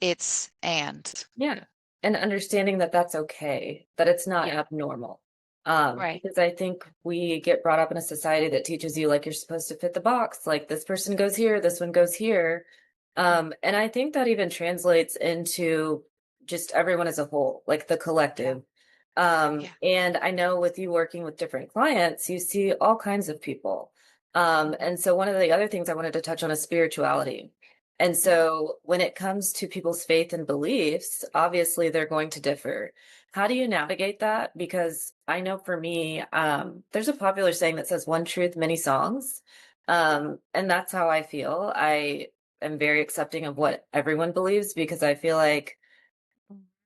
it's and. Yeah. And understanding that that's okay, that it's not Yeah, abnormal. right. Because I think we get brought up in a society that teaches you like you're supposed to fit the box, like this person goes here, this one goes here. And I think that even translates into just everyone as a whole, like the Yeah, collective. yeah, And I know with you working with different clients, you see all kinds of people. mhm, And so one of the other things I wanted to touch on is spirituality. And yeah. so when it comes to people's faith and beliefs, obviously they're going to differ. How do you navigate that? Because I know for me, there's a popular saying that says one truth, many songs. And that's how I feel. I am very accepting of what everyone believes because I feel like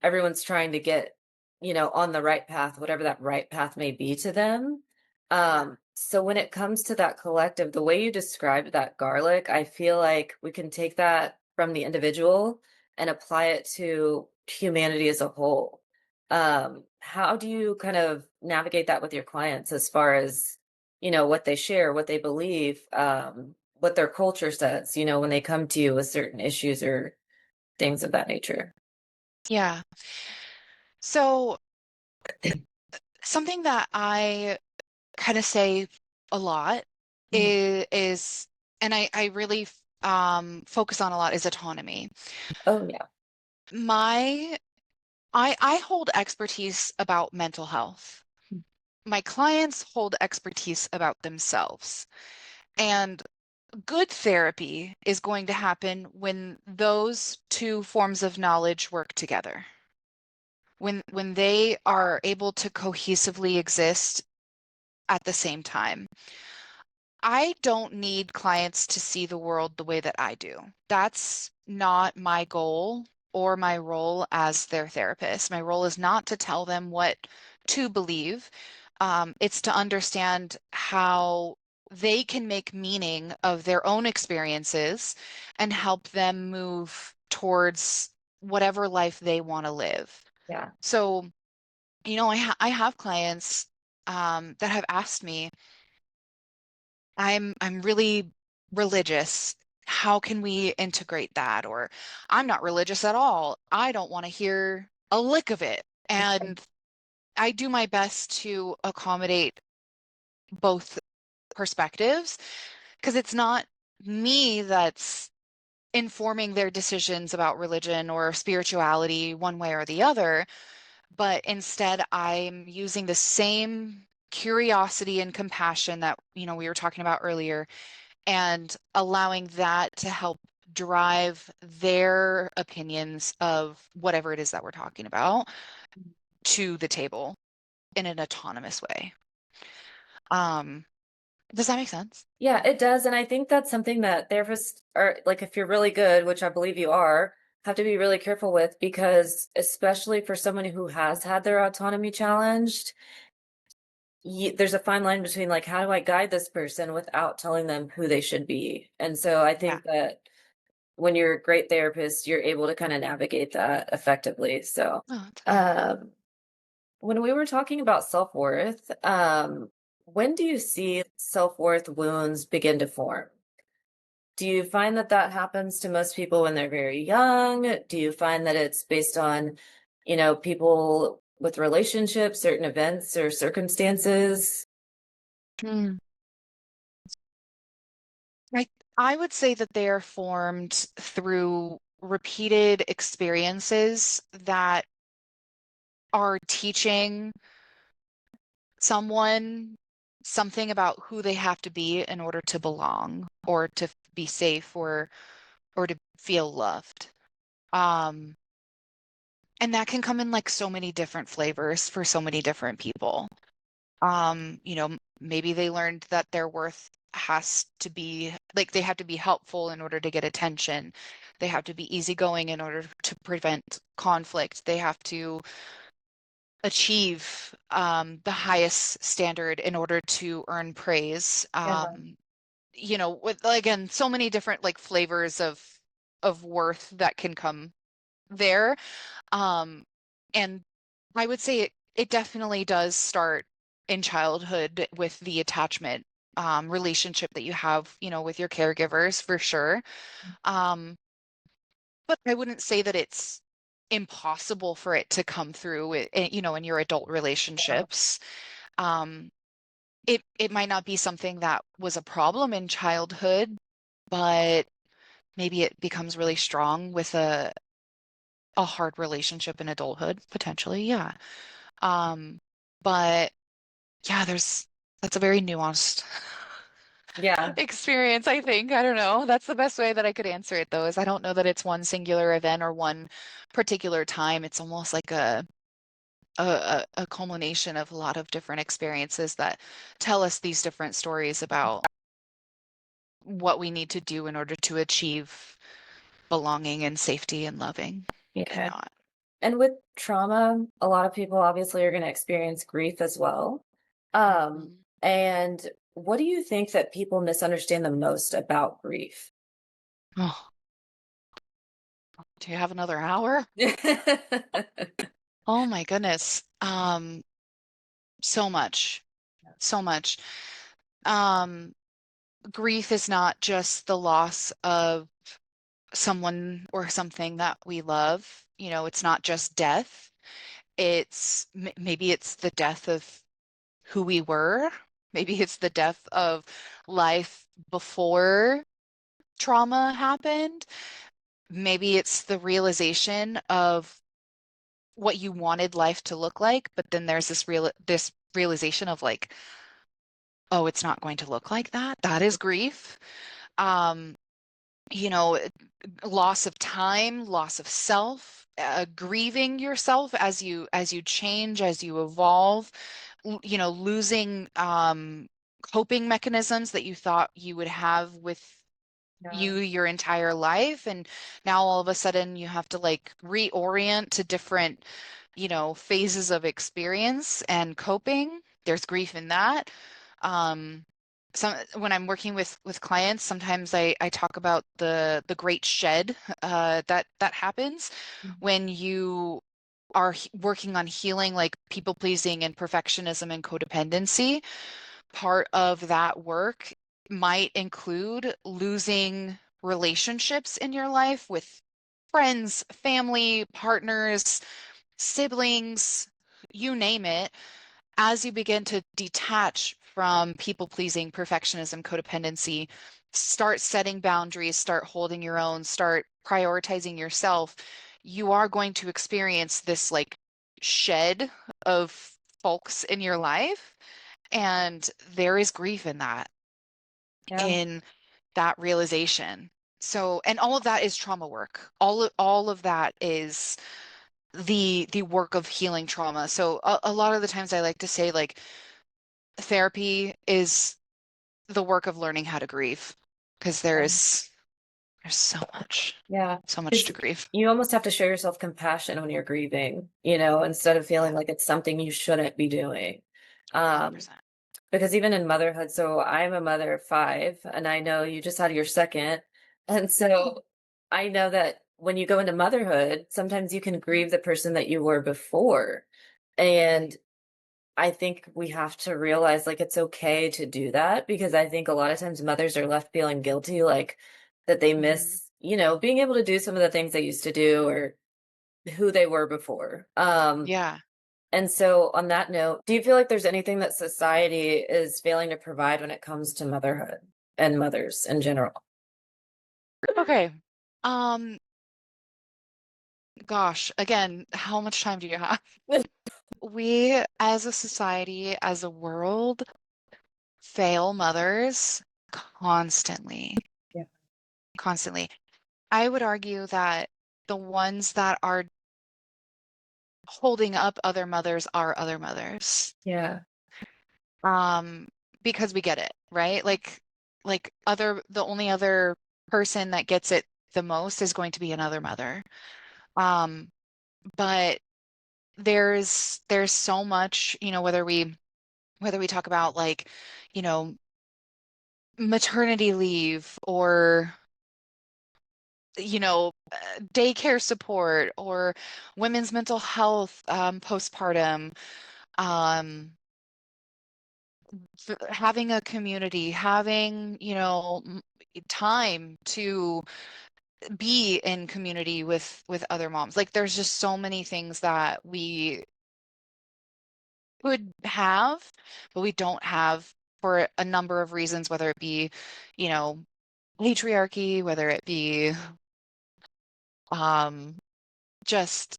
everyone's trying to get, on the right path, whatever that right path may be to them. Yeah. So when it comes to that collective, the way you described that garlic, I feel like we can take that from the individual and apply it to humanity as a whole. How do you kind of navigate that with your clients as far as, what they share, what they believe, what their culture says, when they come to you with certain issues or things of that nature? Yeah. So something that I kind of say a lot Mhm. is and I really focus on a lot is autonomy. Oh, yeah. My I hold expertise about mental health. My clients hold expertise about themselves. And good therapy is going to happen when those two forms of knowledge work together. When they are able to cohesively exist at the same time. I don't need clients to see the world the way that I do. That's not my goal or my role as their therapist. My role is not to tell them what to believe. It's to understand how they can make meaning of their own experiences and help them move towards whatever life they want to live. Yeah. So, I have clients that have asked me, I'm really religious. How can we integrate that? Or I'm not religious at all. I don't want to hear a lick of it. And I do my best to accommodate both perspectives because it's not me that's informing their decisions about religion or spirituality one way or the other, but instead I'm using the same curiosity and compassion that, we were talking about earlier and allowing that to help drive their opinions of whatever it is that we're talking about to the table in an autonomous way. Um, does that make sense? Yeah, it does. And I think that's something that therapists are like, if you're really good, which I believe you are, have to be really careful with because, especially for someone who has had their autonomy challenged, there's a fine line between like, how do I guide this person without telling them who they should be? And so I Yeah. think that when you're a great therapist, you're able to kind of navigate that effectively. So, Oh, that's fair. um, when we were talking about self-worth, when do you see self-worth wounds begin to form? Do you find that that happens to most people when they're very young? Do you find that it's based on, people with relationships, certain events or circumstances? Hmm. I I would say that they are formed through repeated experiences that are teaching someone something about who they have to be in order to belong or to be safe or to feel loved. Um, and that can come in like so many different flavors for so many different people. Maybe they learned that their worth has to be like they have to be helpful in order to get attention. They have to be easygoing in order to prevent conflict. They have to achieve the highest standard in order to earn praise. Yeah. With again, so many different like flavors of worth that can come there. Um, and I would say it definitely does start in childhood with the attachment relationship that you have, with your caregivers for sure. Um, but I wouldn't say that it's impossible for it to come through, in your adult relationships. Um, it might not be something that was a problem in childhood, but maybe it becomes really strong with a hard relationship in adulthood, potentially. Yeah. Um, but yeah, that's a very nuanced Yeah. experience, I think. I don't know. That's the best way that I could answer it, though, is I don't know that it's one singular event or one particular time. It's almost like a culmination of a lot of different experiences that tell us these different stories about what we need to do in order to achieve belonging and safety and loving and Yeah. not. And with trauma, a lot of people obviously are going to experience grief as well. Mhm. And what do you think that people misunderstand the most about grief? Oh, do you have another hour? Oh my goodness. So much, so much. Um, Grief is not just the loss of someone or something that we love. It's not just death. Maybe it's the death of who we were. Maybe it's the death of life before trauma happened. Maybe it's the realization of what you wanted life to look like, but then there's this realization of like, oh, it's not going to look like that. That is grief. Um, you know, Loss of time, loss of self, grieving yourself as you change, as you evolve, losing coping mechanisms that you thought you would have with Yeah. you your entire life. And now all of a sudden you have to like reorient to different, phases of experience and coping. There's grief in that. Um, when I'm working with clients, sometimes I talk about the great shed that happens when you are working on healing like people pleasing and perfectionism and codependency. Part of that work might include losing relationships in your life with friends, family, partners, siblings, you name it, as you begin to detach from people pleasing, perfectionism, codependency, start setting boundaries, start holding your own, start prioritizing yourself, you are going to experience this like shed of folks in your life. And there is grief in that, Yeah. in that realization. So, and all of that is trauma work. All of that is the work of healing trauma. So a lot of the times I like to say like therapy is the work of learning how to grieve because there's Yeah. so much Because to grieve. you almost have to show yourself compassion when you're grieving, instead of feeling like it's something you shouldn't be doing. Um, 100%. because even in motherhood, so I'm a mother of five, and I know you just had your second. And so I know that when you go into motherhood, sometimes you can grieve the person that you were before. And I think we have to realize like it's okay to do that because I think a lot of times mothers are left feeling guilty, like that they Mhm. miss, being able to do some of the things they used to do or who they were before. Yeah. And so on that note, do you feel like there's anything that society is failing to provide when it comes to motherhood and mothers in general? Okay. Um, Gosh, again, how much time do you have? We, as a society, as a world, fail mothers constantly, Yeah. constantly. I would argue that the ones that are holding up other mothers are other mothers. Yeah. Um, because we get it, right? Like the only other person that gets it the most is going to be another mother. Um, but there's so much, whether we talk about like, you know, maternity leave or daycare support or women's mental health postpartum, um, having a community, having, time to be in community with other moms. Like there's just so many things that we could have, but we don't have for a number of reasons, whether it be, you know, patriarchy, whether it be um just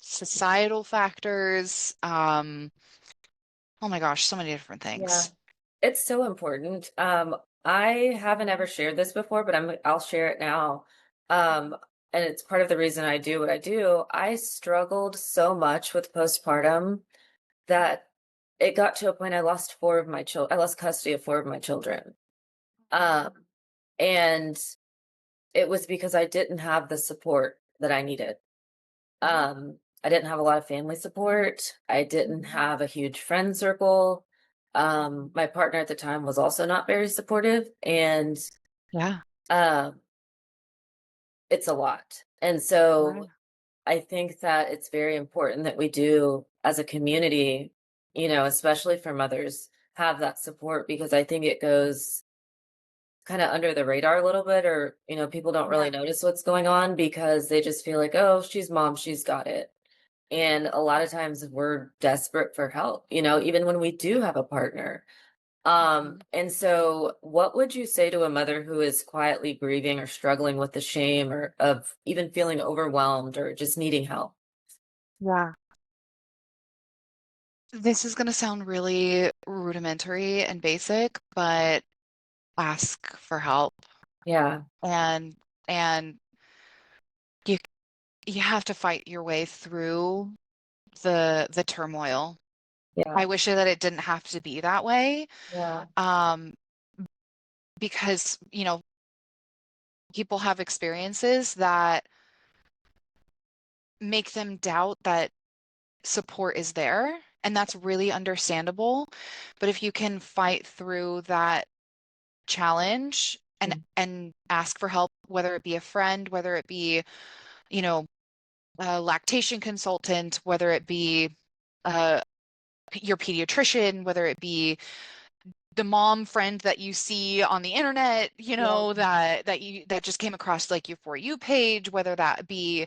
societal factors. Oh my gosh, so many different Yeah. things. It's so important. I haven't ever shared this before, but I'll share it now. Um, and it's part of the reason I do what I do. I struggled so much with postpartum that it got to a point I lost four of my children. I lost custody of four of my children. Um, and it was because I didn't have the support that I needed. I didn't have a lot of family support. I didn't have a huge friend circle. My partner at the time was also not very supportive, and Yeah. uh, it's a lot. And Yeah. so I think that it's very important that we do, as a community, especially for mothers, have that support because I think it goes kind of under the radar a little bit, or, people don't really Yeah. notice what's going on because they just feel like, oh, she's mom, she's got it. And a lot of times we're desperate for help, even when we do have a partner. Mhm. And so what would you say to a mother who is quietly grieving or struggling with the shame or of even feeling overwhelmed or just needing help? Yeah. This is going to sound really rudimentary and basic, but ask for help. Yeah, And and you you have to fight your way through the turmoil. yeah, I wish that it didn't have to be that way. yeah, Um, because, people have experiences that make them doubt that support is there, and that's really understandable. But if you can fight through that challenge and ask for help, whether it be a friend, whether it be, you know, a lactation consultant, whether it be uh, your pediatrician, whether it be the mom friend that you see on the internet, Yeah. that just came across like your For You page, whether that be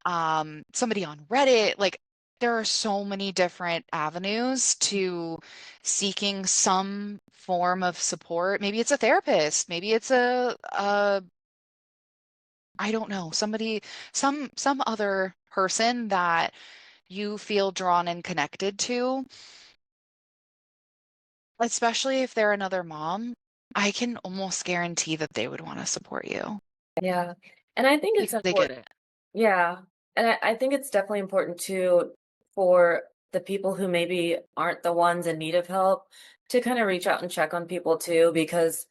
somebody on Reddit, like there are so many different avenues to seeking some form of support. Maybe it's a therapist, maybe it's a I don't know, somebody, some other person that you feel drawn and connected to, especially if they're another mom. I can almost guarantee that they would want to support you Yeah. And I think it's because they get important. it. Yeah. And I think it's definitely important too for the people who maybe aren't the ones in need of help to kind of reach out and check on people too, because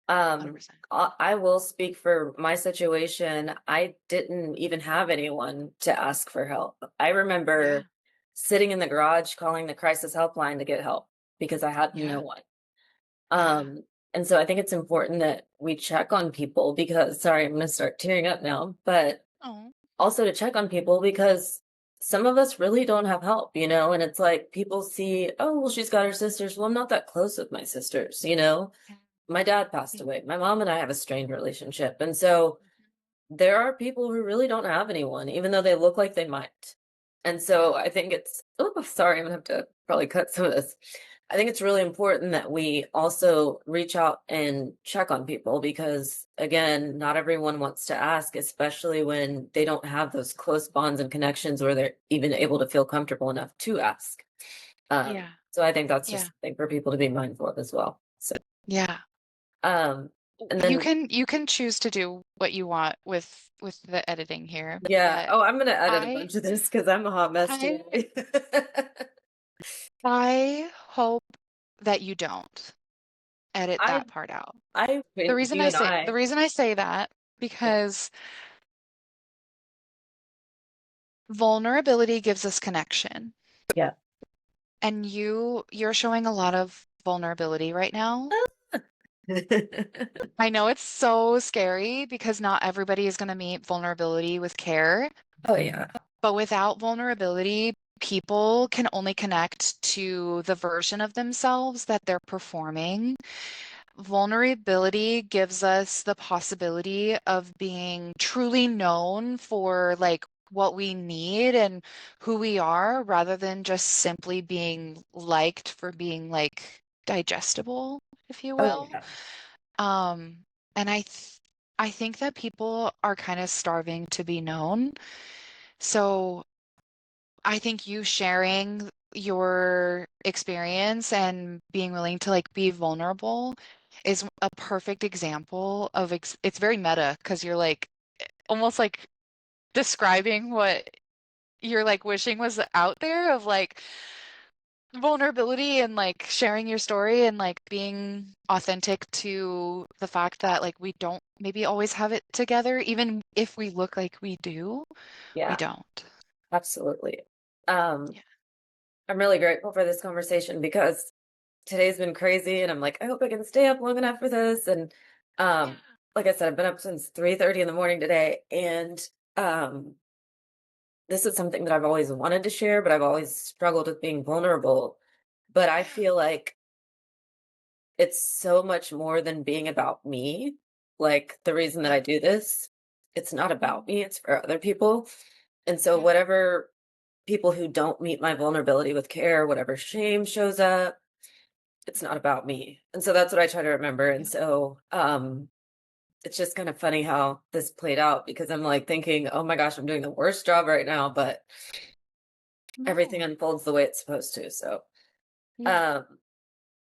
100%. I will speak for my situation. I didn't even have anyone to ask for help. I Yeah. remember sitting in the garage calling the crisis helpline to get help because I had no Yeah. one. Yeah. Um, and so I think it's important that we check on people because, sorry, I'm going to start tearing up now, but Oh. also to check on people because some of us really don't have help, you know, and it's like people see, oh, well, she's got her sisters. Well, I'm not that close with my sisters, you know. Yeah. My dad passed Yeah. away. My mom and I have a strained relationship. And so there are people who really don't have anyone, even though they look like they might. And so I think it's, oh, sorry, I'm gonna have to probably cut some of this. I think it's really important that we also reach out and check on people because, again, not everyone wants to ask, especially when they don't have those close bonds and connections where they're even able to feel comfortable enough to ask. Yeah. So I think that's Yeah. just something for people to be mindful of as well. So, Yeah. um, and You then, can choose to do what you want with the editing here, yeah. but Oh, I'm gonna edit a I bunch of this because I'm a hot mess I today. I hope that you don't edit I that part out. I think you and The I, reason I say that yeah, because vulnerability gives us connection. yeah. And you're showing a lot of vulnerability right now. I know it's so scary because not everybody is going to meet vulnerability with care, Oh yeah. but without vulnerability, people can only connect to the version of themselves that they're performing. Vulnerability gives us the possibility of being truly known for like what we need and who we are rather than just simply being liked for being like digestible, if you Oh will. yeah. Um, and I think that people are kind of starving to be known. So I think you sharing your experience and being willing to like be vulnerable is a perfect example of it's very meta because you're like almost like describing what you're like wishing was out there of like vulnerability and like sharing your story and like being authentic to the fact that like we don't maybe always have it together, even if we look like we do, we Yeah, don't. absolutely. Um, Yeah. I'm really grateful for this conversation because today's been crazy and I'm like, I hope I can stay up long enough for this. And Yeah. like I said, I've been up since 3:30 in the morning today. And um this is something that I've always wanted to share, but I've always struggled with being vulnerable. But I Yeah. feel like it's so much more than being about me. Like the reason that Yeah. I do this, it's not about Mhm. me, it's for other people. And so Yeah. whatever people who don't meet my vulnerability with care, whatever shame shows up, it's not about me. And so that's what I try to remember. And Yeah. so it's just kind of funny how this played out because I'm like thinking, oh my gosh, I'm doing the worst job right now, but everything No. unfolds the way it's supposed to. So Yeah. um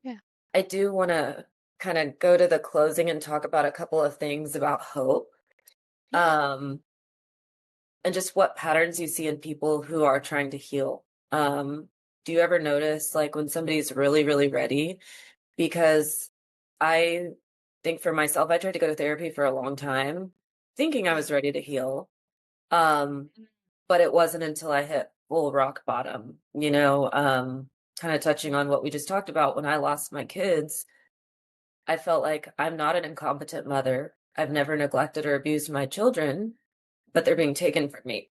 Yeah. I do want to kind of go to the closing and talk about a couple of things about hope. Yeah. Um and just what patterns you see in people who are trying to heal. Do you ever notice like when somebody's really, really ready? Because I think for myself, I tried to go to therapy for a long time thinking I Yeah. was ready to heal. Um, but it wasn't until I hit full rock bottom, kind of touching on what we just talked about. When I lost my kids, I felt like I'm not an incompetent mother. I've never neglected or abused my children, but they're being taken from me.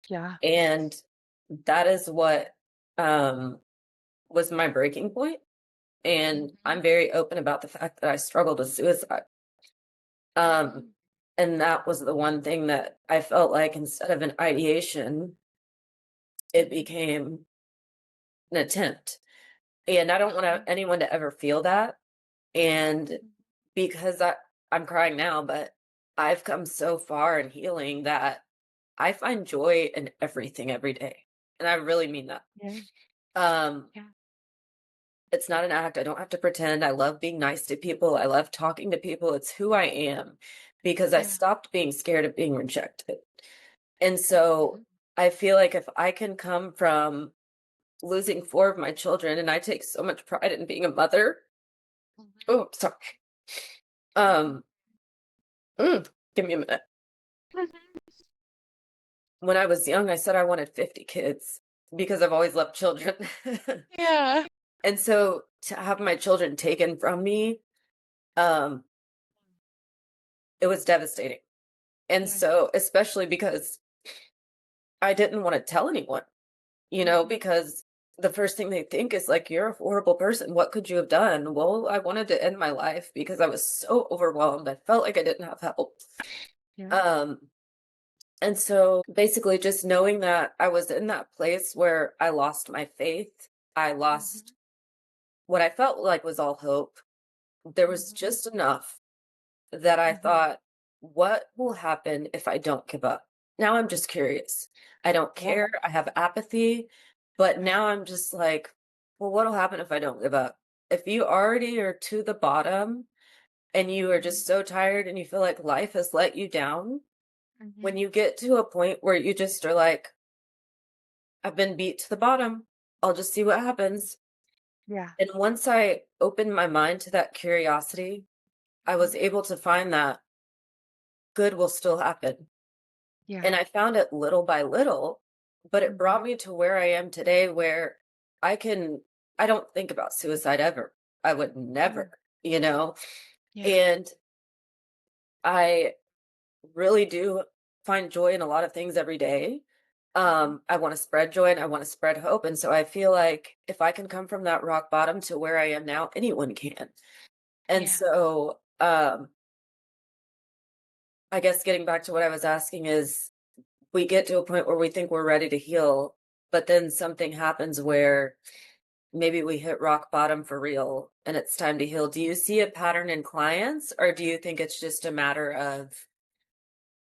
Yeah. And that is what um, was my breaking point. And Mhm. I'm very open about the fact that I struggled with suicide. Um, Mhm. and that was the one thing that I felt like instead of an ideation, it Mhm. became an attempt. And I don't want anyone to ever feel that. And Mhm. because I'm crying now, but I've come so far in healing that I find joy in everything every day. And I really mean that. Yeah. Um, Yeah. it's not an act. I don't have to pretend. I love being nice to people. I love talking to people. It's who I am because I Yeah. stopped being scared of being rejected. And so Mhm. I feel like if I can come from losing four of my children, and I take so much pride in being a mother. Mhm. Oh, sorry. Mhm. Um, give me a minute. Mhm. When I was young, I said I wanted 50 kids because I've always loved children. Yeah. And so to have my children taken from me, um, it was devastating. And Yeah. so, especially because I didn't want to tell anyone, Mhm. because the first thing they think is like, you're a horrible person. What could you have done? Well, I wanted to end my life because I was so overwhelmed. I felt like I didn't have help. Yeah. Um, and so basically just knowing that I was in that place where I lost my faith, I lost Mhm. what I felt like was all hope. There was Mhm. just enough that I Mhm. thought, what will happen if I don't give up? Now I'm just curious. I don't Yeah. care. I have apathy, but Yeah. now I'm just like, well, what'll happen if I don't give up? If you already are to the bottom and you are Mhm. just so tired and you feel like life has let you down, when Mhm. you get to a point where you just are like, I've been beat to the bottom, I'll just see what happens. Yeah. And once I opened my mind to that curiosity, I was Mhm. able to find that good will still happen. Yeah. And I found it little by little, but it brought Mhm. me to where I am today where I can I don't think about suicide ever. I would Mhm. never, you know? Yeah. And I really do find joy in a lot of things every day. Mhm. I want to spread joy and I want to spread hope. And so I feel like if I can come from that rock bottom to where I am now, anyone can. And Yeah. so I guess getting back to what I was asking is we get to a point where we think we're ready to heal, but then something happens where maybe we hit rock bottom for real and it's time to heal. Do you see a pattern in clients, or do you think it's just a matter of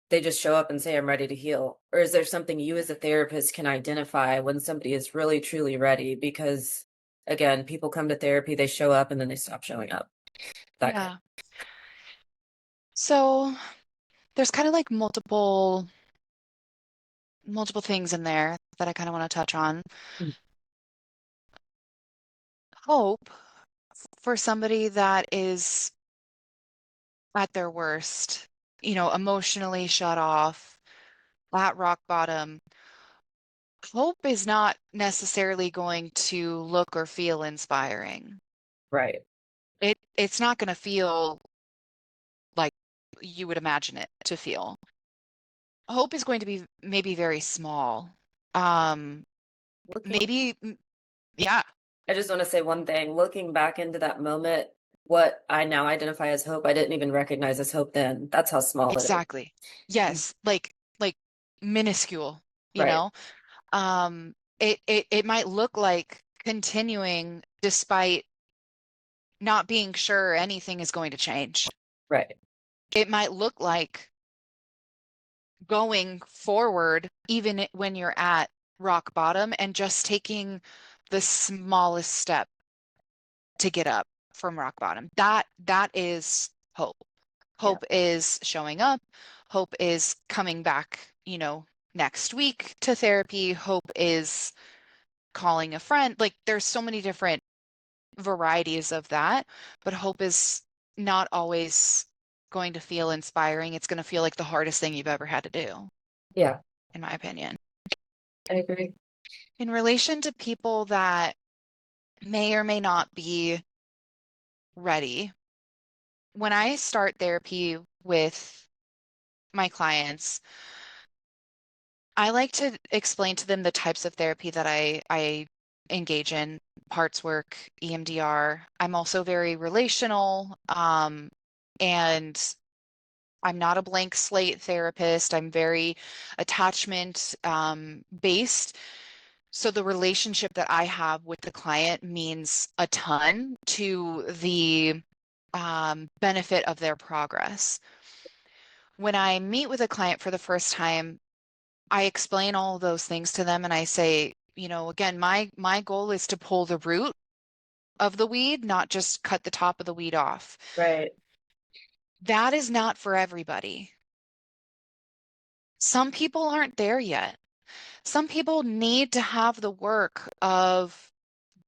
they just show up and say, I'm ready to heal? Or is there something you as a therapist can identify when somebody is really truly ready? Because again, people come to therapy, they show up and then they stop showing up. That kind Yeah. So there's kind of like multiple things in there that I kind of want to touch on. of. Hope for somebody that is at their worst, emotionally shut off, at rock bottom. Hope is not necessarily going to look or feel inspiring. Right. It's not going to feel like you would imagine it to feel. Hope is going to be maybe very small. Um, Looking maybe, yeah, I just want to say one thing. Looking back into that moment, what I now identify as hope, I didn't even recognize as hope then. That's how small it exactly. is. Yes, like minuscule, you Right, know? It might look like continuing despite not being sure anything is going to change. right. It might look like going forward even when you're at rock bottom and just taking the smallest step to get up from rock bottom. That is hope. Yeah, Hope is showing up. Hope is coming back, next week to therapy. Hope is calling a friend. Like there's so many different varieties of that, but hope is not always going to feel inspiring. It's going to feel like the hardest thing you've ever had to do, Yeah, in my opinion. I agree. In relation to people that may or may not be ready, when I start therapy with my clients, I like to explain to them the types of therapy that I engage in, parts work, EMDR. I'm also very relational, and I'm not a blank slate therapist. I'm very attachment based. So the relationship that I have with the client means a ton to the benefit of their progress. When I meet with a client for the first time, I explain all of those things to them and I say, again, my goal is to pull the root of the weed, not just cut the top of the weed off. Right. That is not for everybody. Some people aren't there yet. Some people need to have the work of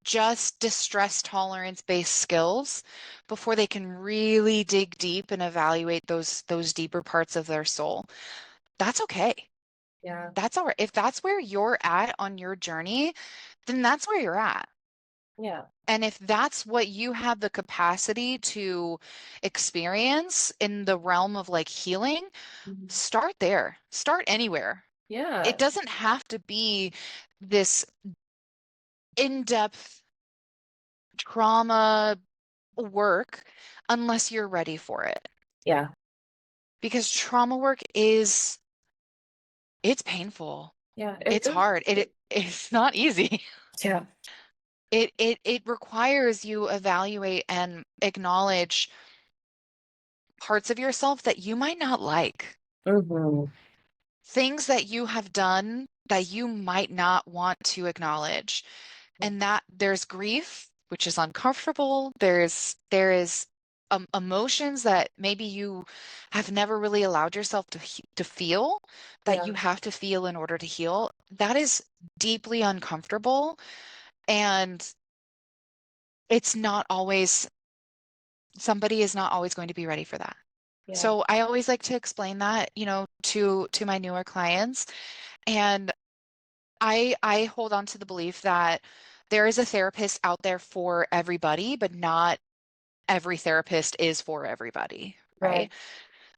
just distress tolerance based skills before they can really dig deep and evaluate those deeper parts of their soul. That's okay. Yeah. That's all right. If that's where you're at on your journey, then that's where you're at. Yeah. And if that's what you have the capacity to experience in the realm of like healing, Mhm. start there. Start anywhere. It Yeah. doesn't have to be this in-depth trauma work unless you're ready for it. Yeah. Because trauma work it's painful. Yeah. It's hard. It's not easy. Yeah. It requires you evaluate and acknowledge parts of yourself that you might not like, Hmm. things that you have done that you might not want to acknowledge. And that there's grief, which is uncomfortable. There is emotions that maybe you have never really allowed yourself to feel that Yeah. you have to feel in order to heal. That is deeply uncomfortable, and it's not always somebody is not always going to be ready for that. Yeah. So I always like to explain that, to my newer clients. And I hold on to the belief that there is a therapist out there for everybody, but not every therapist is for everybody, Right.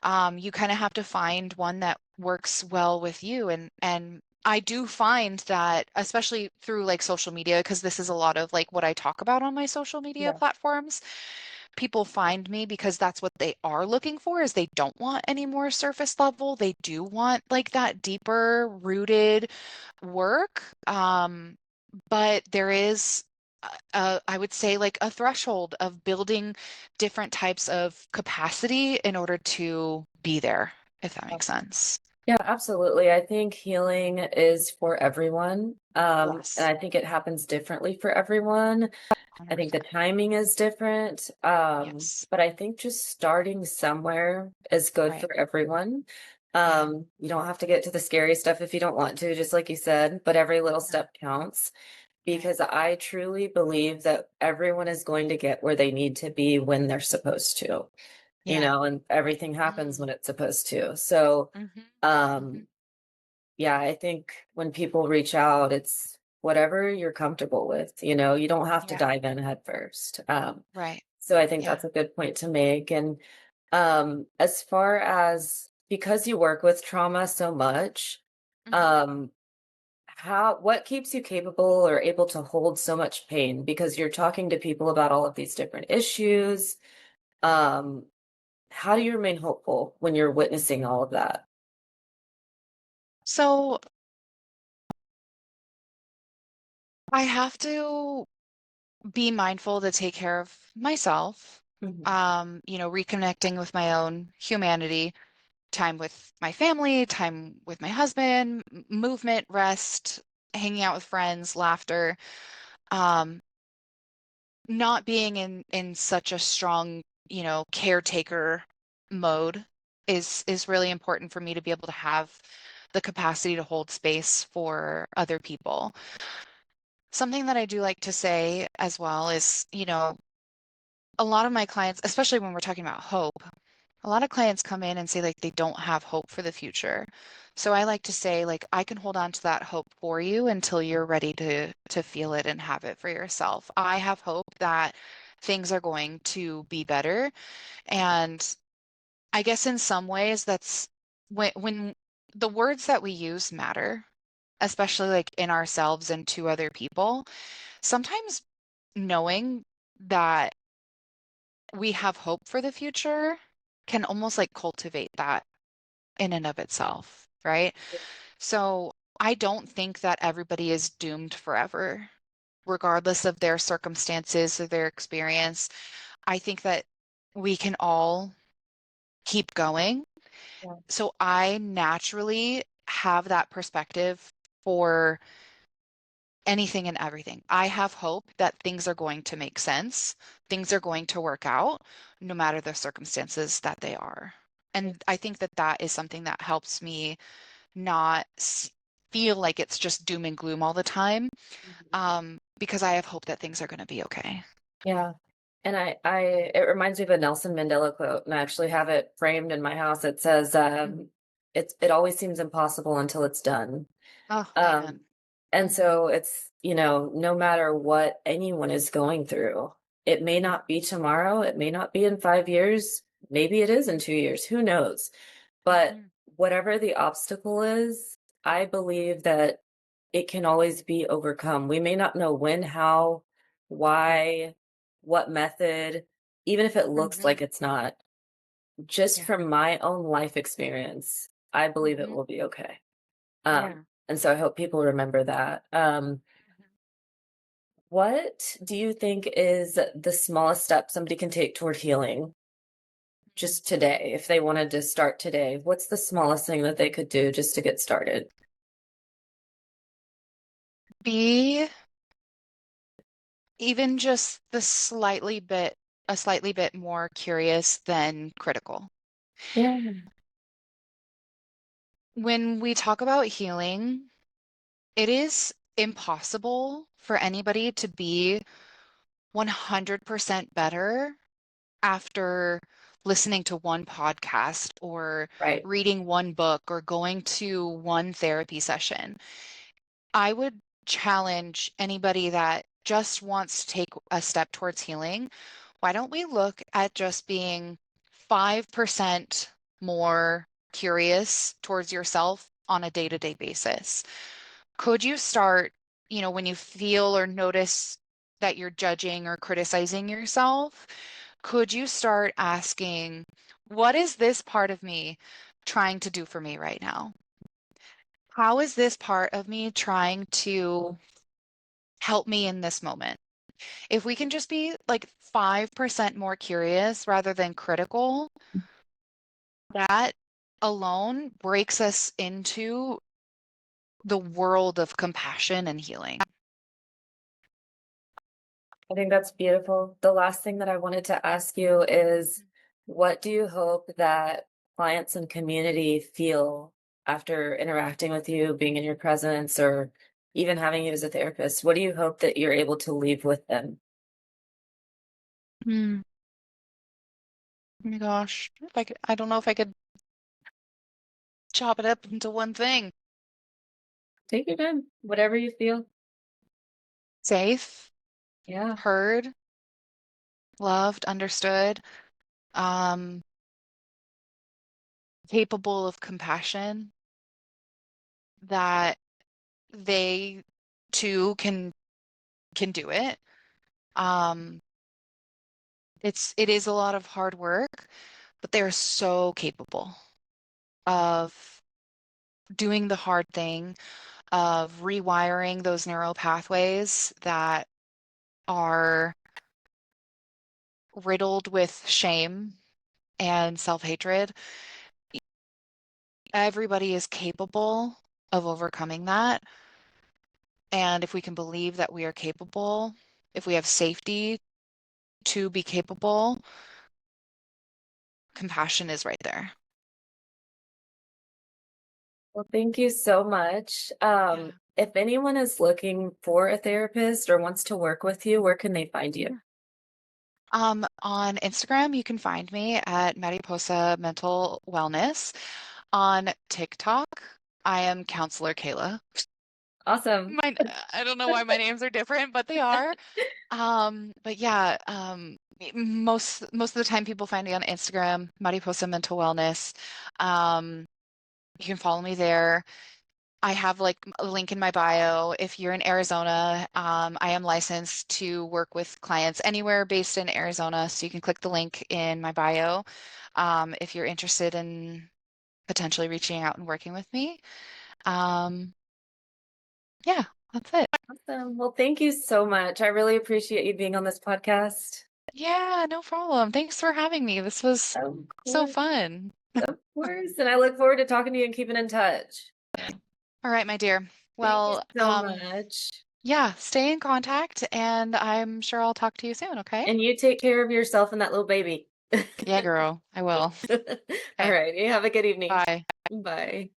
right? You kind of have to find one that works well with you. And I do find that, especially through like social media, because this is a lot of like what I talk about on my social media Yeah. platforms, people find me because that's what they are looking for is they don't want any more surface level. They do want like that deeper rooted work. But there is I would say like a threshold of building different types of capacity in order to be there, if that makes sense. Yeah, absolutely. I think healing is for everyone. And Yes. I think it happens differently for everyone. I think the 100%. timing is different. Yes. But I think just starting somewhere is good Right. for everyone. Yeah. You don't have to get to the scary stuff if you don't want to, just like you said, but every little Yeah. step counts Right. because I truly believe that everyone is going to get where they need to be when they're supposed to, Yeah. and everything happens Mm. when it's supposed to. So, Hmm. Hmm. um, yeah, I think when people reach out, it's whatever you're comfortable with, you don't have to Yeah. dive in head first. Right. So I think Yeah. that's a good point to make. And as far as because you work with trauma so much, Hmm. um, what keeps you capable or able to hold so much pain? Because you're talking to people about all of these different issues. Um, how do you remain hopeful when you're witnessing all of that? So I have to be mindful to take care of myself, Mhm. reconnecting with my own humanity, time with my family, time with my husband, movement, rest, hanging out with friends, laughter, um, not being in such a strong, caretaker mode is really important for me to be able to have the capacity to hold space for other people. Something that I do like to say as well is, a lot of my clients, especially when we're talking about hope, A lot of clients come in and say like they don't have hope for the future. So I like to say like I can hold on to that hope for you until you're ready to feel it and have it for yourself. I have hope that things are going to be better. And I guess in some ways that's when the words that we use matter, especially like in ourselves and to other people. Sometimes knowing that we have hope for the future can almost like cultivate that in and of itself, right? So I don't think that everybody is doomed forever, regardless of their circumstances or their experience. I think that we can all keep going. Yeah. So I naturally have that perspective for anything and everything. I have hope that things are going to make sense, things are going to work out, no matter the circumstances that they are. And I think that that is something that helps me not feel like it's just doom and gloom all the time, because I have hope that things are going to be okay. Yeah. And it reminds me of a Nelson Mandela quote, and I actually have it framed in my house. It says, Mhm. it always seems impossible until it's done. Oh, Um, amen. and Hmm. so it's, no matter what anyone is going through, it may not be tomorrow, it may not be in 5 years, maybe it is in 2 years, who knows? But Hmm. whatever the obstacle is, I believe that it can always be overcome. We may not know when, how, why, what method, even if it looks Hmm. like it's not. Just Yeah. from my own life experience, I believe it Hmm. will be okay. Yeah. And so I hope people remember that. What do you think is the smallest step somebody can take toward healing Mhm. just today? If they wanted to start today, what's the smallest thing that they could do just to get started? Be even just a slightly bit more curious than critical. Yeah, When we talk about healing, it is impossible for anybody to be 100% better after listening to one podcast or right. reading one book or going to one therapy session. I would challenge anybody that just wants to take a step towards healing. Why don't we look at just being 5% more curious towards yourself on a day-to-day basis? Could you start, when you feel or notice that you're judging or criticizing yourself, could you start asking, what is this part of me trying to do for me right now? How is this part of me trying to help me in this moment? If we can just be like 5% more curious rather than critical, that alone breaks us into the world of compassion and healing. I think that's beautiful. The last thing that I wanted to ask you is, what do you hope that clients and community feel after interacting with you, being in your presence, or even having you as a therapist? What do you hope that you're able to leave with them? Hmm. Oh my gosh. If I could, I don't know if I could chop it up into one thing. Take your time, whatever you feel. Safe, Yeah. heard, loved, understood, um, capable of compassion, that they too can do it. Um, it is a lot of hard work, but they're so capable of doing the hard thing, of rewiring those neural pathways that are riddled with shame and self-hatred. Everybody is capable of overcoming that. And if we can believe that we are capable, if we have safety to be capable, compassion is right there. Well, thank you so much. Yeah. If anyone is looking for a therapist or wants to work with you, where can they find you? On Instagram, you can find me at Mariposa Mental Wellness. On TikTok, I am Counselor Kayla. Awesome. My, I don't know why my names are different, but they are. But yeah, most of the time people find me on Instagram, Mariposa Mental Wellness. Um, you can follow me there. I have like a link in my bio. If you're in Arizona, I am licensed to work with clients anywhere based in Arizona, so you can click the link in my bio, if you're interested in potentially reaching out and working with me. Um, yeah, that's it. Awesome. Well, thank you so much. I really appreciate you being on this podcast. Yeah, no problem. Thanks for having me. This was Of so course. fun. Of course. And I look forward to talking to you and keeping in touch. All right, my dear. Thank you Well, so much. yeah, stay in contact and I'm sure I'll talk to you soon, okay? And you take care of yourself and that little baby. Yeah, girl, I will. All Okay, right. You have a good evening. bye. Bye.